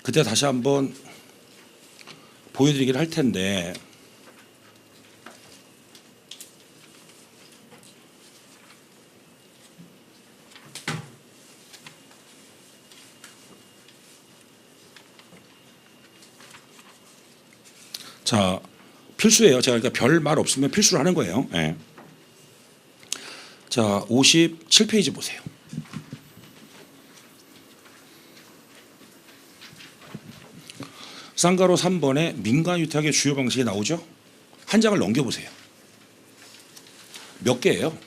그때 다시 한번 보여드리긴 할 텐데 자, 필수예요. 제가 그러니까 별 말 없으면 필수로 하는 거예요. 네. 자, 57페이지 보세요. 쌍가로 3번에 민간위탁의 주요 방식이 나오죠. 한 장을 넘겨보세요. 몇 개예요?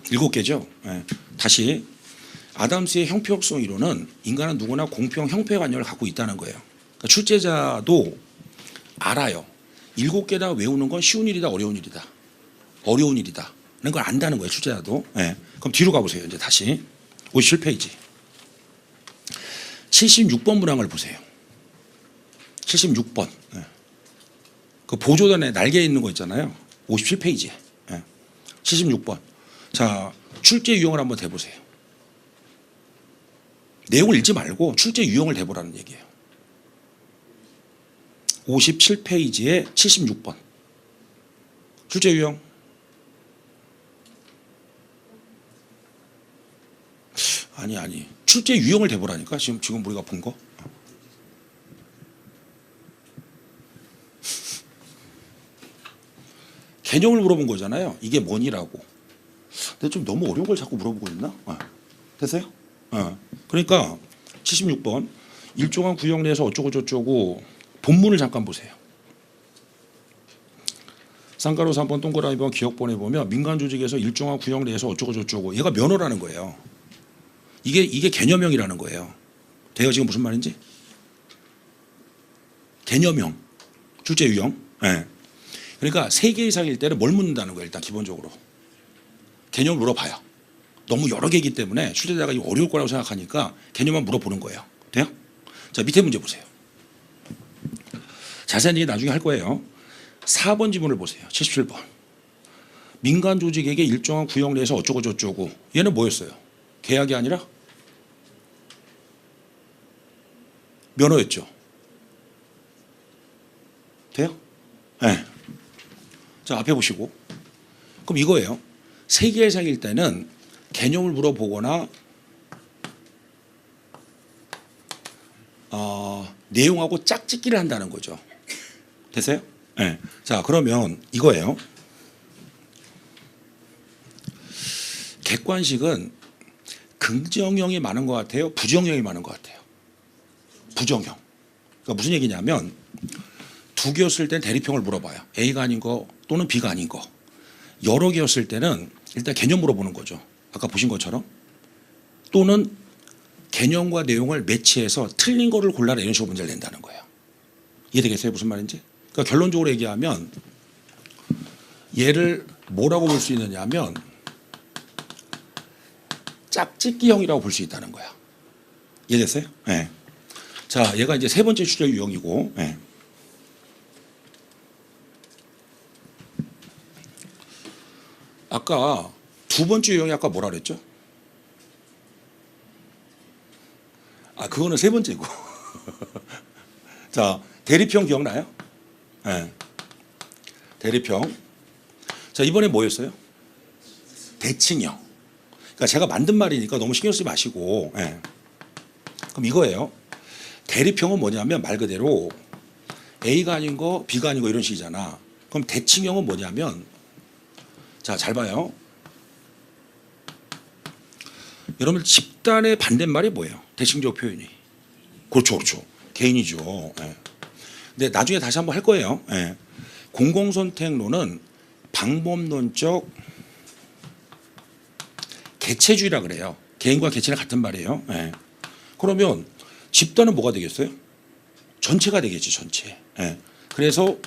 7개죠. 네. 다시 아담스의 형평성 이론은 인간은 누구나 공평 형평관념을 갖고 있다는 거예요. 그러니까 출제자도 알아요. 7개나 외우는 건 쉬운 일이다, 어려운 일이다. 어려운 일이다. 라는 걸 안다는 거예요, 출제자도. 네. 그럼 뒤로 가보세요. 이제 다시 57페이지. 76번 문항을 보세요. 76번. 네. 그 보조단에 날개 있는 거 있잖아요. 57페이지에. 네. 76번. 자, 출제 유형을 한번 대보세요. 내용을 읽지 말고 출제 유형을 대보라는 얘기예요. 57페이지에 76번. 출제 유형. 아니. 출제 유형을 대보라니까. 지금 우리가 본 거. 개념을 물어본 거잖아요. 이게 뭐니라고. 근데 좀 너무 어려운 걸 자꾸 물어보고 있나? 됐어요? 그러니까 76번. 일정한 구역 내에서 어쩌고 저쩌고 본문을 잠깐 보세요. 쌍가로 3번 동그라미 번 기억본에 보면 민간 조직에서 일정한 구역 내에서 어쩌고 저쩌고 얘가 면허라는 거예요. 이게 개념형이라는 거예요. 돼요 지금 무슨 말인지? 개념형. 출제 유형. 네. 그러니까 3개 이상일 때는 뭘 묻는다는 거예요. 일단 기본적으로. 개념을 물어봐요. 너무 여러 개이기 때문에 출제자가 이거 어려울 거라고 생각하니까 개념만 물어보는 거예요. 돼요? 자, 밑에 문제 보세요. 자세한 얘기 나중에 할 거예요. 4번 지문을 보세요. 77번. 민간 조직에게 일정한 구역 내에서 어쩌고 저쩌고. 얘는 뭐였어요? 계약이 아니라 면허였죠. 돼요? 네. 자, 앞에 보시고. 그럼 이거예요. 3개 이상일 때는 개념을 물어보거나 내용하고 짝짓기를 한다는 거죠. 됐어요? 네. 자, 그러면 이거예요. 객관식은 긍정형이 많은 것 같아요? 부정형이 많은 것 같아요? 부정형. 그러니까 무슨 얘기냐면 두 개였을 땐 대립형을 물어봐요. A가 아닌 거 또는 B가 아닌 거. 여러 개였을 때는 일단 개념 물어보는 거죠. 아까 보신 것처럼. 또는 개념과 내용을 매치해서 틀린 거를 골라라 이런 식으로 문제를 낸다는 거예요. 이해되겠어요? 무슨 말인지? 그러니까 결론적으로 얘기하면 얘를 뭐라고 볼 수 있느냐 하면 짝짓기형이라고 볼 수 있다는 거야. 이해됐어요? 네. 자, 얘가 이제 3번째 출제 유형이고, 네. 아까 2번째 유형이 아까 뭐라 그랬죠? 그거는 3번째고. 자, 대립형 기억나요? 네. 대립형. 자, 이번에 뭐였어요? 대칭형. 그러니까 제가 만든 말이니까 너무 신경 쓰지 마시고. 네. 그럼 이거예요. 대립형은 뭐냐면 말 그대로 A가 아닌 거, B가 아닌 거 이런 식이잖아. 그럼 대칭형은 뭐냐면 자, 잘 봐요. 여러분 집단의 반대말이 뭐예요? 대칭적 표현이. 그렇죠. 개인이죠. 네. 근데 나중에 다시 한번 할 거예요. 네. 공공선택론은 방법론적 개체주의라 그래요. 개인과 개체는 같은 말이에요. 네. 그러면 집단은 뭐가 되겠어요? 전체가 되겠지, 전체. 네. 그래서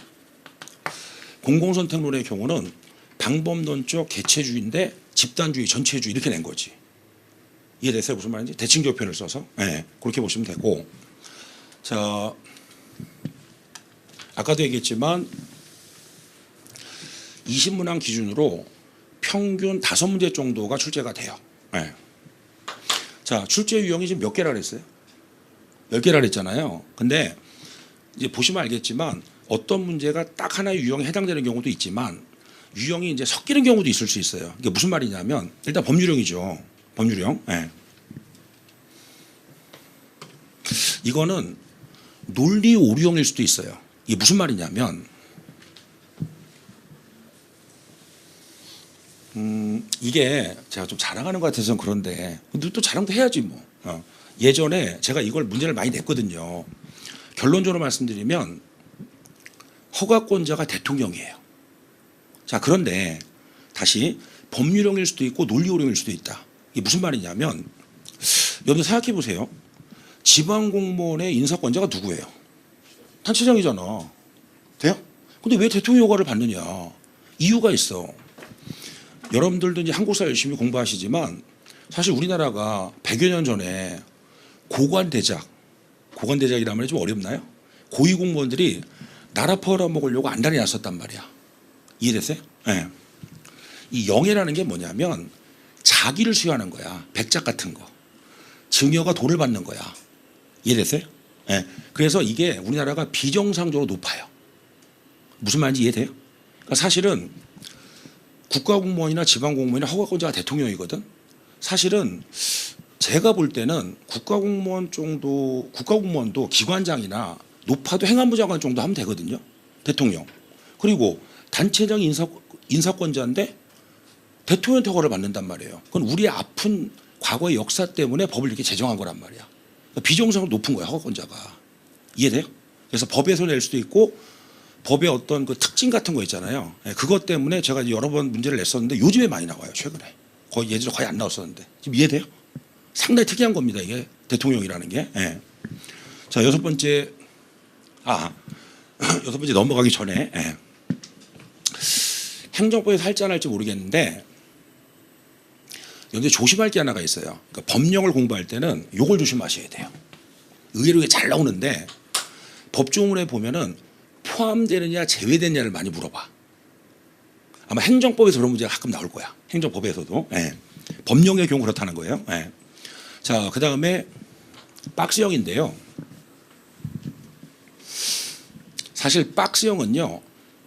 공공선택론의 경우는 방법론적 개체주의인데 집단주의, 전체주의 이렇게 낸 거지. 이해됐어요? 무슨 말인지? 대칭적 표현을 써서. 네. 그렇게 보시면 되고. 자, 아까도 얘기했지만 20문항 기준으로 평균 5문제 정도가 출제가 돼요. 네. 자, 출제 유형이 지금 몇 개라 그랬어요? 10개라 그랬잖아요. 근데 이제 보시면 알겠지만 어떤 문제가 딱 하나의 유형에 해당되는 경우도 있지만 유형이 이제 섞이는 경우도 있을 수 있어요. 이게 무슨 말이냐면 일단 법률형이죠. 법률형. 네. 이거는 논리 오류형일 수도 있어요. 이게 무슨 말이냐면 이게 제가 좀 자랑하는 것 같아서 그런데 또 자랑도 해야지 뭐. 예전에 제가 이걸 문제를 많이 냈거든요. 결론적으로 말씀드리면 허가권자가 대통령이에요. 자, 그런데 다시 법률형일 수도 있고 논리오류형일 수도 있다. 이게 무슨 말이냐면 여러분 생각해 보세요. 지방 공무원의 인사권자가 누구예요? 단체장이잖아. 돼요? 근데 왜 대통령 허가를 받느냐? 이유가 있어. 여러분들도 이제 한국사 열심히 공부하시지만 사실 우리나라가 100여 년 전에 고관대작이라는 말이 좀 어렵나요? 고위 공무원들이 나라 팔아먹으려고 안달이 났었단 말이야. 이해됐어요? 네. 이 영예라는 게 뭐냐면 자기를 수여하는 거야. 백작 같은 거. 증여가 돈을 받는 거야. 이해됐어요? 네. 그래서 이게 우리나라가 비정상적으로 높아요. 무슨 말인지 이해돼요? 그러니까 사실은 국가공무원이나 지방공무원이나 허가권자가 대통령이거든. 사실은 제가 볼 때는 국가공무원도 기관장이나 높아도 행안부 장관 정도 하면 되거든요. 대통령. 그리고 단체장 인사권자인데 대통령한테 허가를 받는단 말이에요. 그건 우리의 아픈 과거의 역사 때문에 법을 이렇게 제정한 거란 말이야. 그러니까 비정상으로 높은 거야, 허가권자가. 이해돼요? 그래서 법에서 낼 수도 있고 법의 어떤 그 특징 같은 거 있잖아요. 그것 때문에 제가 여러 번 문제를 냈었는데 요즘에 많이 나와요, 최근에. 거의 예전에 거의 안 나왔었는데. 지금 이해돼요? 상당히 특이한 겁니다, 이게 대통령이라는 게. 예. 자, 여섯 번째 넘어가기 전에 행정법에서 할지 안 할지 모르겠는데 여기 조심할 게 하나가 있어요. 그러니까 법령을 공부할 때는 요걸 조심하셔야 돼요. 의외로 이게 잘 나오는데 법조문에 보면은 포함되느냐 제외되느냐를 많이 물어봐. 아마 행정법에서 그런 문제가 가끔 나올 거야. 행정법에서도. 예. 법령의 경우 그렇다는 거예요. 예. 자, 그 다음에 박스형인데요. 사실 박스형은요,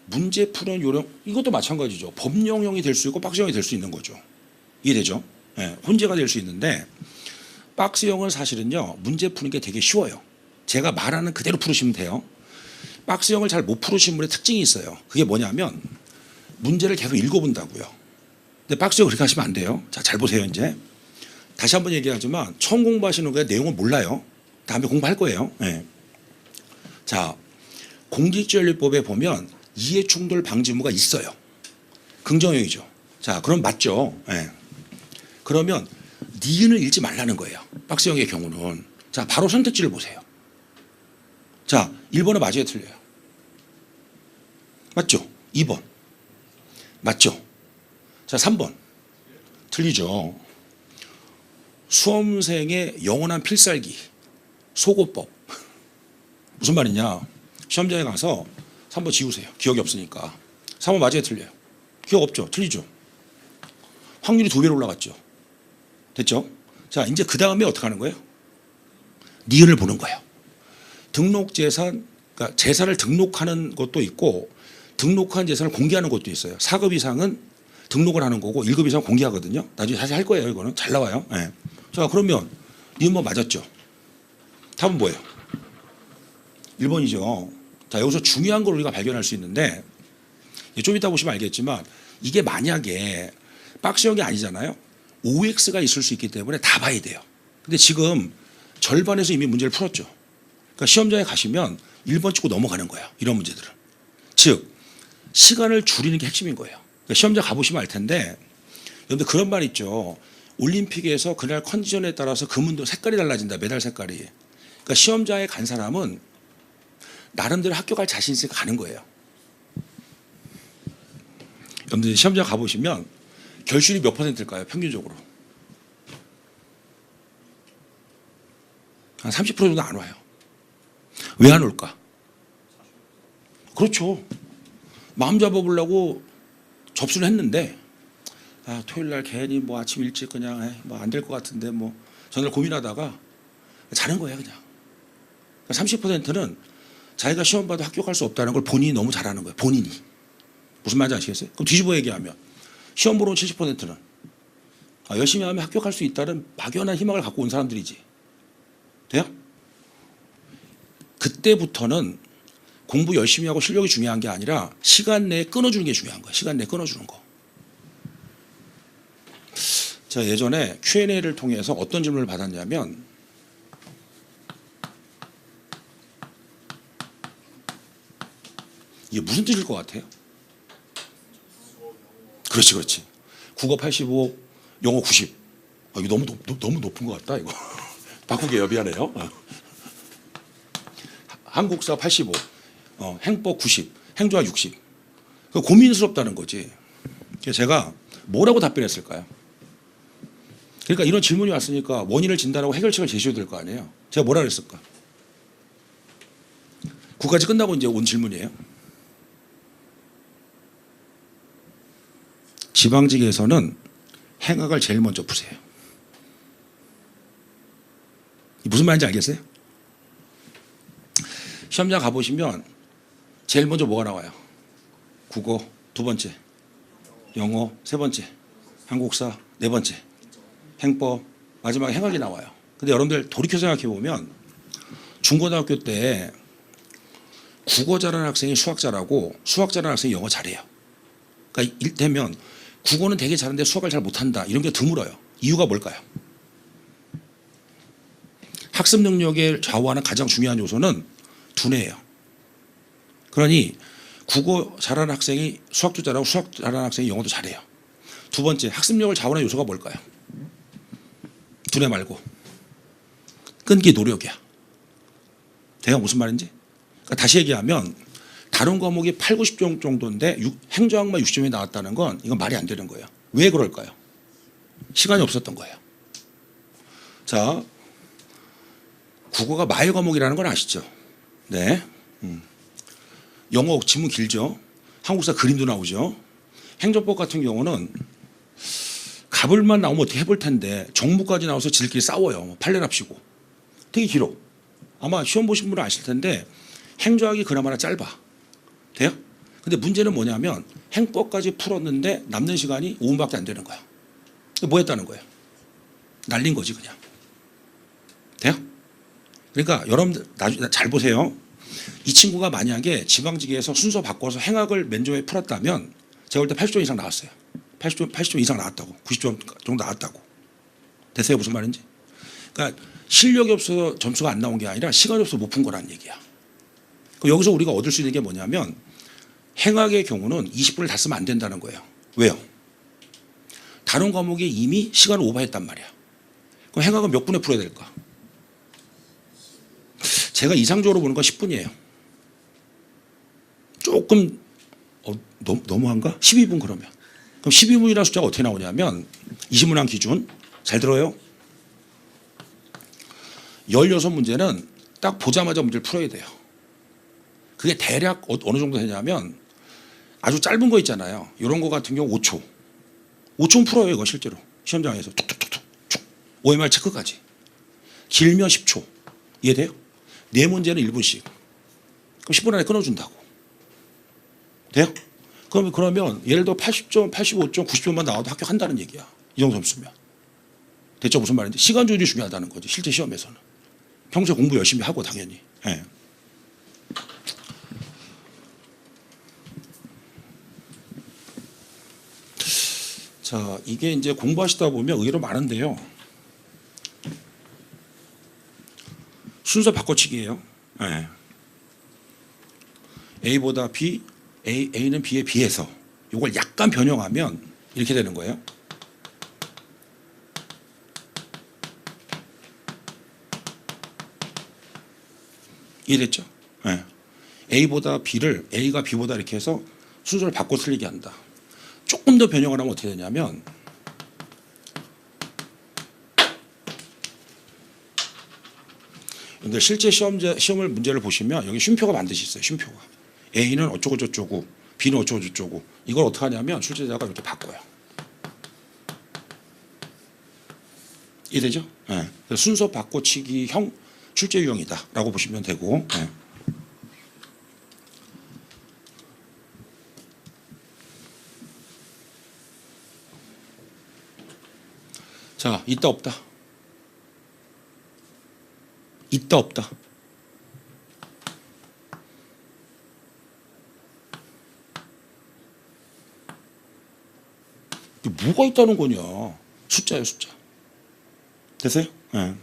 문제 푸는 요령, 이것도 마찬가지죠. 법령형이 될 수 있고 박스형이 될 수 있는 거죠. 이해되죠? 예, 혼재가 될 수 있는데 박스형은 사실은요, 문제 푸는 게 되게 쉬워요. 제가 말하는 그대로 풀으시면 돼요. 박스형을 잘 못 푸르신 분의 특징이 있어요. 그게 뭐냐면 문제를 계속 읽어본다고요. 근데 박스형 그렇게 하시면 안 돼요. 자, 잘 보세요. 이제 다시 한번 얘기하지만 처음 공부하시는 거에 내용을 몰라요. 다음에 공부할 거예요. 예. 자, 공직지원법에 보면 이해충돌 방지무가 있어요. 긍정형이죠. 자, 그럼 맞죠. 예. 그러면 니은을 읽지 말라는 거예요. 박스형의 경우는. 자, 바로 선택지를 보세요. 자, 1번은 맞아요, 틀려요? 맞죠? 2번 맞죠? 자, 3번 틀리죠. 수험생의 영원한 필살기 소고법. 무슨 말이냐? 시험장에 가서 3번 지우세요. 기억이 없으니까. 3번 맞아요, 틀려요? 기억 없죠? 틀리죠? 확률이 2배로 올라갔죠. 됐죠? 자, 이제 그 다음에 어떻게 하는 거예요? 니은을 보는 거예요. 등록재산, 그러니까 재산을 등록하는 것도 있고 등록한 재산을 공개하는 것도 있어요. 4급 이상은 등록을 하는 거고 1급 이상은 공개하거든요. 나중에 다시 할 거예요. 이거는 잘 나와요. 네. 자, 그러면 니은 뭐 맞았죠? 답은 뭐예요? 1번이죠. 자, 여기서 중요한 걸 우리가 발견할 수 있는데 좀 이따 보시면 알겠지만 이게 만약에 박스형이 아니잖아요. OX가 있을 수 있기 때문에 다 봐야 돼요. 근데 지금 절반에서 이미 문제를 풀었죠. 그러니까 시험장에 가시면 1번 찍고 넘어가는 거예요. 이런 문제들은. 즉 시간을 줄이는 게 핵심인 거예요. 그러니까 시험장 가보시면 알 텐데 여러분들 그런 말 있죠. 올림픽에서 그날 컨디션에 따라서 금은도 색깔이 달라진다. 메달 색깔이. 그러니까 시험장에 간 사람은 나름대로 합격할 자신 있으니까 가는 거예요. 여러분들 시험장 가보시면 결실이 몇 %일까요? 평균적으로. 한 30% 정도 안 와요. 왜 안 올까? 그렇죠. 마음 잡아보려고 접수를 했는데 토요일 날 괜히 뭐 아침 일찍 그냥 뭐 안 될 것 같은데 뭐 전날 고민하다가 자는 거예요, 그냥. 30%는 자기가 시험 봐도 합격할 수 없다는 걸 본인이 너무 잘하는 거예요. 본인이. 무슨 말인지 아시겠어요? 그럼 뒤집어 얘기하면 시험 보러 온 70%는 열심히 하면 합격할 수 있다는 막연한 희망을 갖고 온 사람들이지. 돼요? 그때부터는 공부 열심히 하고 실력이 중요한 게 아니라 시간 내에 끊어주는 게 중요한 거예요. 시간 내에 끊어주는 거. 제가 예전에 Q&A를 통해서 어떤 질문을 받았냐면 이게 무슨 뜻일 것 같아요? 그렇지. 국어 85, 영어 90. 이거 너무 높은 것 같다, 이거. 바꾸게요. 미안해요. 한국사 85, 행법 90, 행조학 60. 그 고민스럽다는 거지. 그래서 제가 뭐라고 답변했을까요? 그러니까 이런 질문이 왔으니까 원인을 진단하고 해결책을 제시해야 될 거 아니에요. 제가 뭐라 그랬을까? 9까지 끝나고 이제 온 질문이에요. 지방직에서는 행악을 제일 먼저 푸세요. 무슨 말인지 알겠어요? 시험장 가보시면 제일 먼저 뭐가 나와요? 국어 두 번째, 영어 세 번째, 한국사 네 번째, 행법 마지막에 행악이 나와요. 근데 여러분들 돌이켜 생각해 보면 중고등학교 때 국어 잘하는 학생이 수학 잘하고 수학 잘하는 학생이 영어 잘해요. 그러니까 이를테면 국어는 되게 잘하는데 수학을 잘 못한다 이런 게 드물어요. 이유가 뭘까요? 학습 능력을 좌우하는 가장 중요한 요소는 두뇌예요. 그러니 국어 잘하는 학생이 수학도 잘하고 수학 잘하는 학생이 영어도 잘해요. 두 번째 학습력을 좌우하는 요소가 뭘까요? 두뇌 말고 끈기 노력이야. 대가 무슨 말인지? 그러니까 다시 얘기하면 다른 과목이 8, 90점 정도인데 행정학만 60점이 나왔다는 건 이건 말이 안 되는 거예요. 왜 그럴까요? 시간이 없었던 거예요. 자, 국어가 마일 과목이라는 건 아시죠? 네. 영어 지문 길죠. 한국사 그림도 나오죠. 행정법 같은 경우는 가불만 나오면 어떻게 해볼 텐데 정부까지 나와서 지들끼리 싸워요. 판례랍시고. 되게 길어. 아마 시험 보신 분은 아실 텐데 행정학이 그나마나 짧아. 돼요? 근데 문제는 뭐냐면 행법까지 풀었는데 남는 시간이 5분밖에 안 되는 거야. 뭐 했다는 거예요? 날린 거지 그냥. 돼요? 그러니까 여러분들 나중에 잘 보세요. 이 친구가 만약에 지방직에서 순서 바꿔서 행악을 맨 처음에 풀었다면 제가 볼 때 80점 이상 나왔어요. 80점 이상 나왔다고. 90점 정도 나왔다고. 됐어요? 무슨 말인지? 그러니까 실력이 없어서 점수가 안 나온 게 아니라 시간이 없어서 못 푼 거란 얘기야. 여기서 우리가 얻을 수 있는 게 뭐냐면 행악의 경우는 20분을 다 쓰면 안 된다는 거예요. 왜요? 다른 과목이 이미 시간을 오버했단 말이야. 그럼 행악은 몇 분에 풀어야 될까? 제가 이상적으로 보는 건 10분이에요. 조금 너무한가? 12분 그러면. 그럼 12분이라는 숫자가 어떻게 나오냐면 20문항 기준 잘 들어요. 16문제는 딱 보자마자 문제를 풀어야 돼요. 그게 대략 어느 정도 되냐면 아주 짧은 거 있잖아요. 이런 거 같은 경우 5초. 5초는 풀어요 이거 실제로. 시험장에서 툭툭툭툭 OMR 체크까지. 길면 10초. 이해돼요? 네 문제는 1분씩. 그럼 10분 안에 끊어준다고. 돼요? 그러면 예를 들어 80점, 85점, 90점만 나와도 합격한다는 얘기야. 이 정도 점수면. 됐죠? 무슨 말인지? 시간 조율이 중요하다는 거지. 실제 시험에서는. 평소에 공부 열심히 하고 당연히. 네. 자, 이게 이제 공부하시다 보면 의외로 많은데요. 순서 바꿔치기예요. 네. A보다 B, A는 B에 비해서 이걸 약간 변형하면 이렇게 되는 거예요. 이해됐죠? 네. A보다 B를 A가 B보다 이렇게 해서 순서를 바꿔 틀리게 한다. 조금 더 변형을 하면 어떻게 되냐면 근데 실제 시험을 문제를 보시면 여기 쉼표가 반드시 있어요. 쉼표가. A는 어쩌고 저쩌고 B는 어쩌고 저쩌고 이걸 어떻게 하냐면 출제자가 이렇게 바꿔요. 이해되죠? 네. 순서 바꿔치기형 출제 유형이다라고 보시면 되고 네. 자, 있다 없다. 있다 없다. 뭐가 있다는 거냐? 숫자예요, 숫자. 되세요? 네.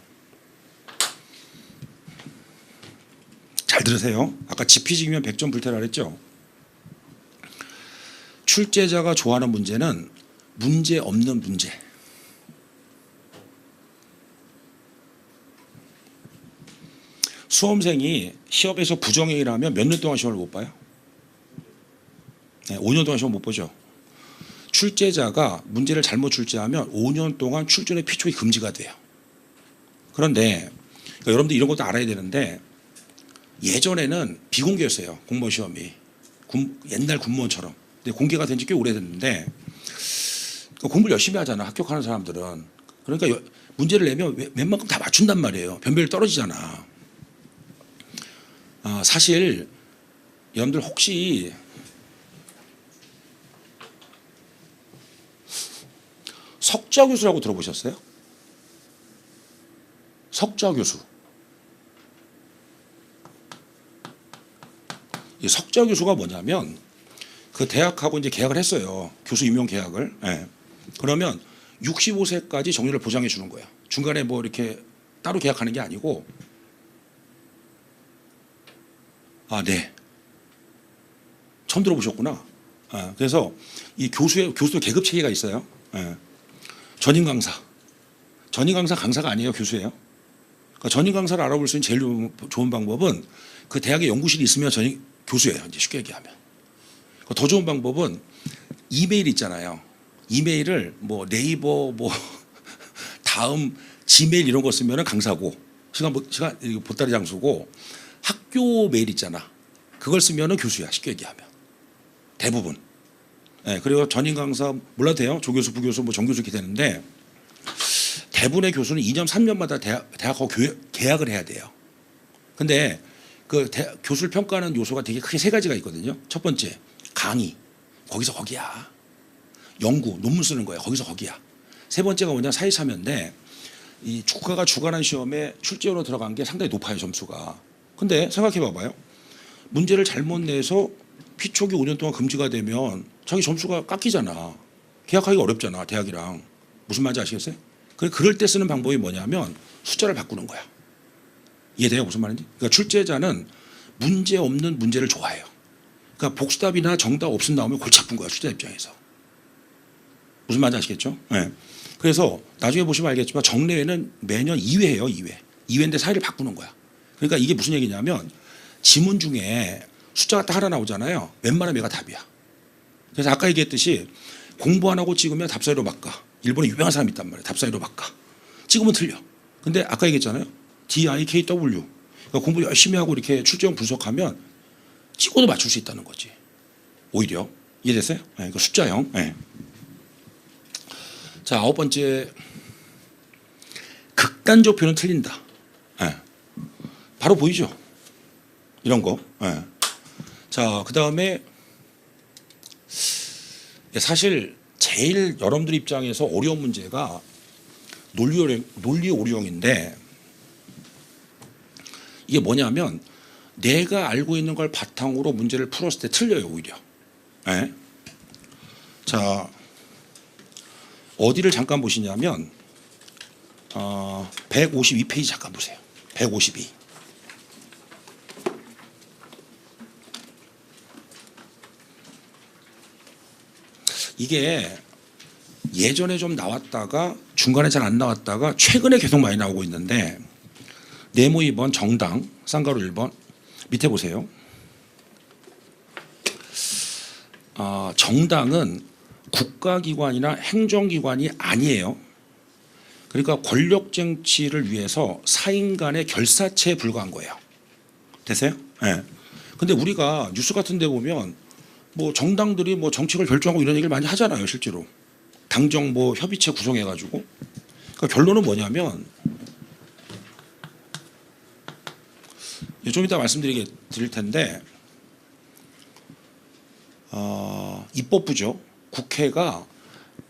잘 들으세요. 아까 지피지기면 100점 불태라 그랬죠? 출제자가 좋아하는 문제는 문제 없는 문제. 수험생이 시험에서 부정행위를 하면 몇 년 동안 시험을 못 봐요? 네, 5년 동안 시험 못 보죠. 출제자가 문제를 잘못 출제하면 5년 동안 출전의 피촉이 금지가 돼요. 그런데 그러니까 여러분들 이런 것도 알아야 되는데 예전에는 비공개였어요. 공무원 시험이. 옛날 군무원처럼. 근데 공개가 된 지 꽤 오래됐는데 공부를 열심히 하잖아. 합격하는 사람들은. 그러니까 문제를 내면 웬만큼 다 맞춘단 말이에요. 변별이 떨어지잖아. 사실 여러분들 혹시 석좌 교수라고 들어보셨어요? 석좌 교수. 이 석좌 교수가 뭐냐면 그 대학하고 이제 계약을 했어요. 교수 임용 계약을. 네. 그러면 65세까지 정년을 보장해 주는 거예요. 중간에 뭐 이렇게 따로 계약하는 게 아니고. 네. 처음 들어보셨구나. 그래서 이 교수도 계급 체계가 있어요. 전임 강사. 전임 강사 강사가 아니에요. 교수예요. 그러니까 전임 강사를 알아볼 수 있는 제일 좋은 방법은 그 대학에 연구실이 있으면 전임 교수예요. 이제 쉽게 얘기하면. 더 좋은 방법은 이메일 있잖아요. 이메일을 뭐 네이버 뭐 다음 지메일 이런 거 쓰면은 강사고 시간 보따리 장수고 학교 메일 있잖아. 그걸 쓰면은 교수야. 쉽게 얘기하면. 대부분. 네, 그리고 전임 강사 몰라도 돼요. 조교수, 부교수, 뭐 정교수 이렇게 되는데 대부분의 교수는 2년, 3년마다 대학하고 계약을 해야 돼요. 근데 그 교수를 평가하는 요소가 되게 크게 세 가지가 있거든요. 첫 번째, 강의. 거기서 거기야. 연구, 논문 쓰는 거야. 거기서 거기야. 세 번째가 뭐냐, 사회참여인데 이 국가가 주관한 시험에 출제로 들어간 게 상당히 높아요, 점수가. 근데 생각해 봐봐요. 문제를 잘못 내서 피촉이 5년 동안 금지가 되면 자기 점수가 깎이잖아. 계약하기가 어렵잖아, 대학이랑. 무슨 말인지 아시겠어요? 그럴 때 쓰는 방법이 뭐냐면 숫자를 바꾸는 거야. 이해돼요? 무슨 말인지? 그러니까 출제자는 문제 없는 문제를 좋아해요. 그러니까 복수답이나 정답 없음 나오면 골치 아픈 거야, 출제자 입장에서. 무슨 말인지 아시겠죠? 네. 그래서 나중에 보시면 알겠지만 정례회는 매년 2회예요, 2회. 2회인데 사이를 바꾸는 거야. 그러니까 이게 무슨 얘기냐면 지문 중에 숫자가 딱 하나 나오잖아요. 웬만하면 얘가 답이야. 그래서 아까 얘기했듯이 공부 안 하고 찍으면 답사위로 바꿔. 일본에 유명한 사람이 있단 말이에요. 답사위로 바꿔. 찍으면 틀려. 근데 아까 얘기했잖아요. DIKW. 그러니까 공부 열심히 하고 이렇게 출제형 분석하면 찍어도 맞출 수 있다는 거지. 오히려. 이해됐어요? 네, 그 숫자형. 네. 자, 9번째. 극단적 표현은 틀린다. 네. 바로 보이죠? 이런 거. 네. 자, 그 다음에 사실 제일 여러분들 입장에서 어려운 문제가 논리 오류형인데 이게 뭐냐면 내가 알고 있는 걸 바탕으로 문제를 풀었을 때 틀려요, 오히려. 네. 자, 어디를 잠깐 보시냐면 152페이지 잠깐 보세요. 152. 이게 예전에 좀 나왔다가 중간에 잘 안 나왔다가 최근에 계속 많이 나오고 있는데 네모 2번 정당 쌍가루 1번 밑에 보세요. 정당은 국가기관이나 행정기관이 아니에요. 그러니까 권력쟁취를 위해서 사인 간의 결사체에 불과한 거예요. 됐어요? 네. 근데 우리가 뉴스 같은 데 보면 뭐 정당들이 뭐 정책을 결정하고 이런 얘기를 많이 하잖아요, 실제로. 당정 뭐 협의체 구성해가지고. 그러니까 결론은 뭐냐면 좀 이따 드릴 텐데 입법부죠. 국회가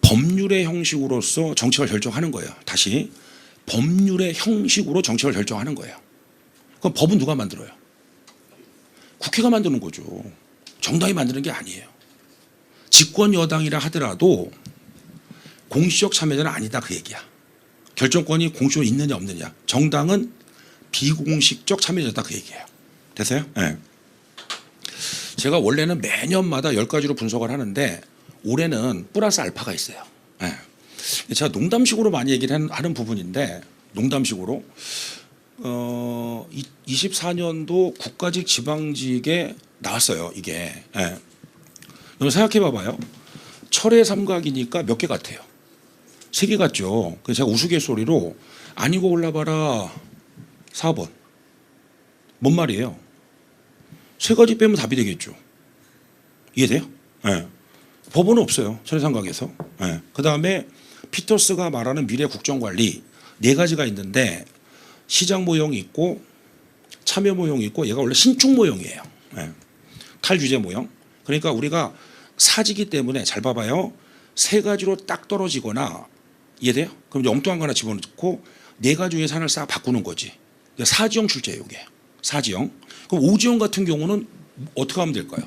법률의 형식으로서 정책을 결정하는 거예요. 다시 법률의 형식으로 정책을 결정하는 거예요. 그럼 법은 누가 만들어요? 국회가 만드는 거죠. 정당이 만드는 게 아니에요. 집권 여당이라 하더라도 공식적 참여자는 아니다, 그 얘기야. 결정권이 공식적으로 있느냐 없느냐. 정당은 비공식적 참여자다, 그 얘기예요. 됐어요? 네. 제가 원래는 매년마다 10가지로 분석을 하는데 올해는 플러스 알파가 있어요. 네. 제가 농담식으로 많이 얘기를 하는 부분인데 농담식으로 24년도 국가직 지방직에 나왔어요. 이게. 예. 여러분 생각해 봐봐요. 철의 삼각이니까 몇 개 같아요? 3개 같죠. 그래서 제가 우스갯소리로 아니고 골라봐라 4번. 뭔 말이에요? 3가지 빼면 답이 되겠죠. 이해돼요? 예. 법원은 없어요. 철의 삼각에서. 예. 그 다음에 피터스가 말하는 미래 국정관리 4가지가 있는데 시장 모형이 있고 참여 모형이 있고 얘가 원래 신축 모형이에요. 예. 탈규제 모형. 그러니까 우리가 사지기 때문에 잘 봐봐요. 3가지로 딱 떨어지거나 이해돼요? 그럼 이제 엉뚱한 거 하나 집어넣고 4가지 예산을 싹 바꾸는 거지. 사지형 출제예요. 이게. 사지형. 그럼 오지형 같은 경우는 어떻게 하면 될까요?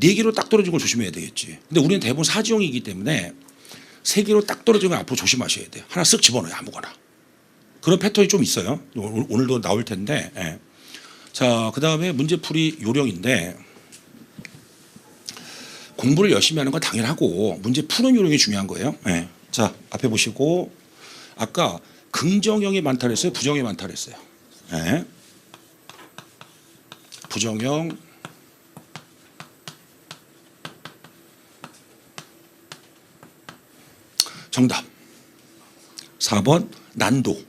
4개로 딱 떨어지는 걸 조심해야 되겠지. 근데 우리는 대부분 사지형이기 때문에 3개로 딱 떨어지면 앞으로 조심하셔야 돼요. 하나 쓱 집어넣어요. 아무거나. 그런 패턴이 좀 있어요. 오늘도 나올 텐데. 예. 자, 그 다음에 문제풀이 요령인데 공부를 열심히 하는 건 당연하고 문제 푸는 요령이 중요한 거예요. 예. 자, 앞에 보시고 아까 긍정형이 많다 그랬어요? 부정형이 많다 그랬어요? 예. 부정형 정답 4번 난도.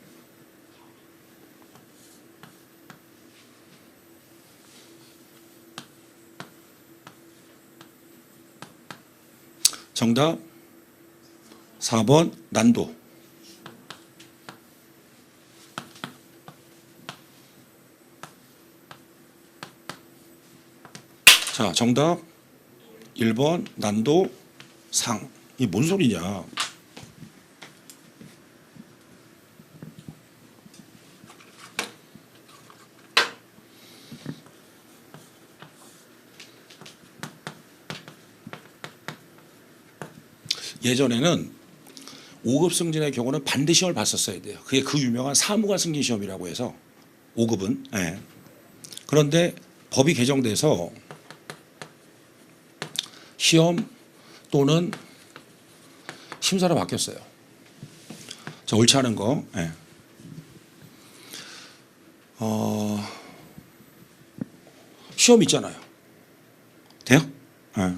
정답 4번 난도. 자, 정답 1번 난도 상. 이게 뭔 소리냐? 예전에는 5급 승진의 경우는 반드시 시험을 봤었어야 돼요. 그게 그 유명한 사무관 승진 시험이라고 해서 5급은. 예. 그런데 법이 개정돼서 시험 또는 심사로 바뀌었어요. 자, 옳지 않은 거. 예. 시험 있잖아요. 돼요? 예.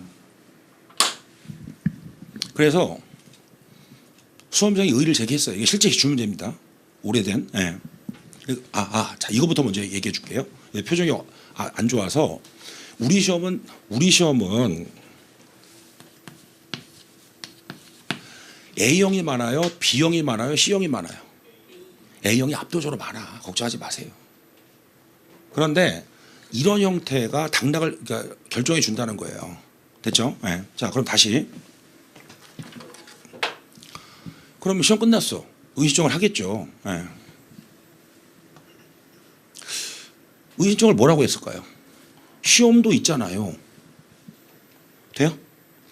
그래서 수험생이 의의를 제기했어요. 이게 실제 주문제입니다. 오래된. 예. 자, 이거부터 먼저 얘기해 줄게요. 표정이 안 좋아서 우리 시험은 A형이 많아요, B형이 많아요, C형이 많아요. A형이 압도적으로 많아. 걱정하지 마세요. 그런데 이런 형태가 당락을 그러니까 결정해 준다는 거예요. 됐죠? 예. 자, 그럼 다시. 그러면 시험 끝났어. 의의신청을 하겠죠. 예. 의의신청을 뭐라고 했을까요? 시험도 있잖아요. 돼요?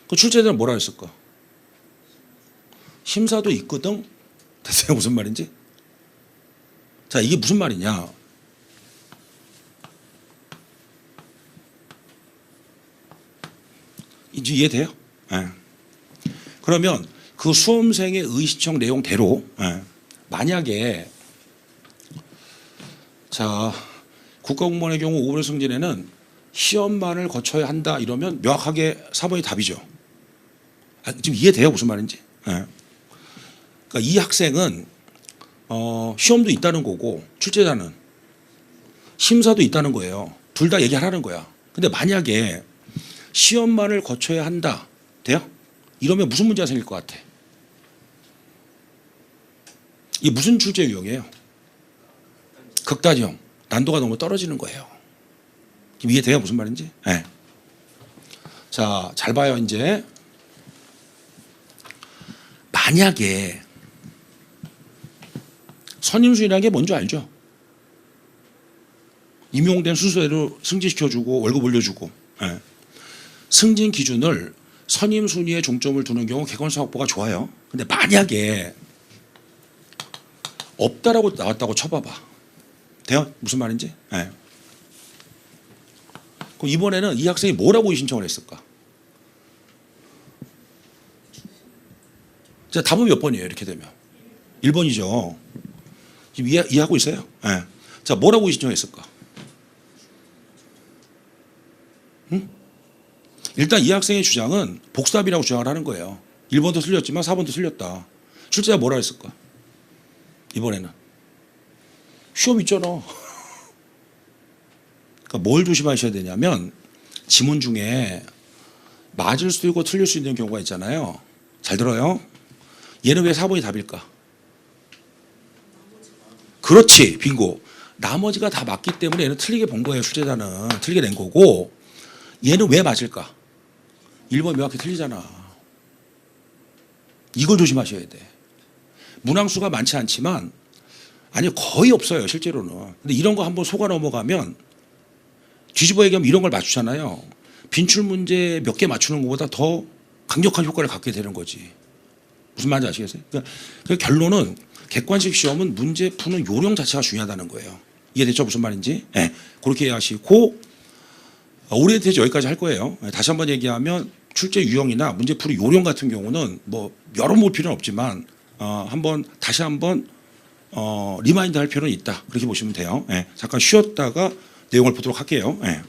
그 출제자는 뭐라 했을까? 심사도 있거든. 됐어요? 무슨 말인지? 자, 이게 무슨 말이냐? 이제 이해돼요? 예. 그러면 그 수험생의 의의신청 내용대로 만약에 자, 국가공무원의 경우 5급 승진에는 시험만을 거쳐야 한다 이러면 명확하게 4번이 답이죠. 지금 이해돼요? 무슨 말인지? 그러니까 이 학생은 시험도 있다는 거고 출제자는 심사도 있다는 거예요. 둘 다 얘기하라는 거야. 근데 만약에 시험만을 거쳐야 한다. 돼요? 이러면 무슨 문제가 생길 것 같아? 이게 무슨 출제 유형이에요? 극단형. 난도가 너무 떨어지는 거예요. 지금 이해돼요? 무슨 말인지? 네. 자, 잘 봐요. 이제 만약에 선임수이라는 게 뭔지 알죠? 임용된 순서대로 승진시켜주고 월급 올려주고. 네. 승진 기준을 선임 순위에 중점을 두는 경우 객관성 확보가 좋아요. 근데 만약에 없다라고 나왔다고 쳐봐봐. 돼요? 무슨 말인지? 네. 그럼 이번에는 이 학생이 뭐라고 신청을 했을까? 자, 답은 몇 번이에요? 이렇게 되면 1번이죠. 지금 이해하고 있어요? 네. 자, 뭐라고 신청했을까? 응? 일단 이 학생의 주장은 복사비라고 주장을 하는 거예요. 1번도 틀렸지만 4번도 틀렸다. 출제자 뭐라 했을까? 이번에는 시험 있잖아. 그러니까 뭘 조심하셔야 되냐면 지문 중에 맞을 수도 있고 틀릴 수 있는 경우가 있잖아요. 잘 들어요. 얘는 왜 4번이 답일까? 그렇지, 빙고. 나머지가 다 맞기 때문에 얘는 틀리게 본 거예요. 출제자는 틀리게 낸 거고. 얘는 왜 맞을까? 1번 명확히 틀리잖아. 이걸 조심하셔야 돼. 문항수가 많지 않지만 아니 거의 없어요 실제로는. 근데 이런 거 한번 속아 넘어가면 뒤집어 얘기하면 이런 걸 맞추잖아요. 빈출 문제 몇 개 맞추는 것보다 더 강력한 효과를 갖게 되는 거지. 무슨 말인지 아시겠어요? 그러니까 그 결론은 객관식 시험은 문제 푸는 요령 자체가 중요하다는 거예요. 이해됐죠? 무슨 말인지? 네, 그렇게 이해하시고 오리엔테이션 여기까지 할 거예요. 다시 한번 얘기하면 출제 유형이나 문제 풀이 요령 같은 경우는 뭐 여러 볼 필요는 없지만 다시 한번 리마인드 할 필요는 있다. 그렇게 보시면 돼요. 네, 잠깐 쉬었다가 내용을 보도록 할게요. 네.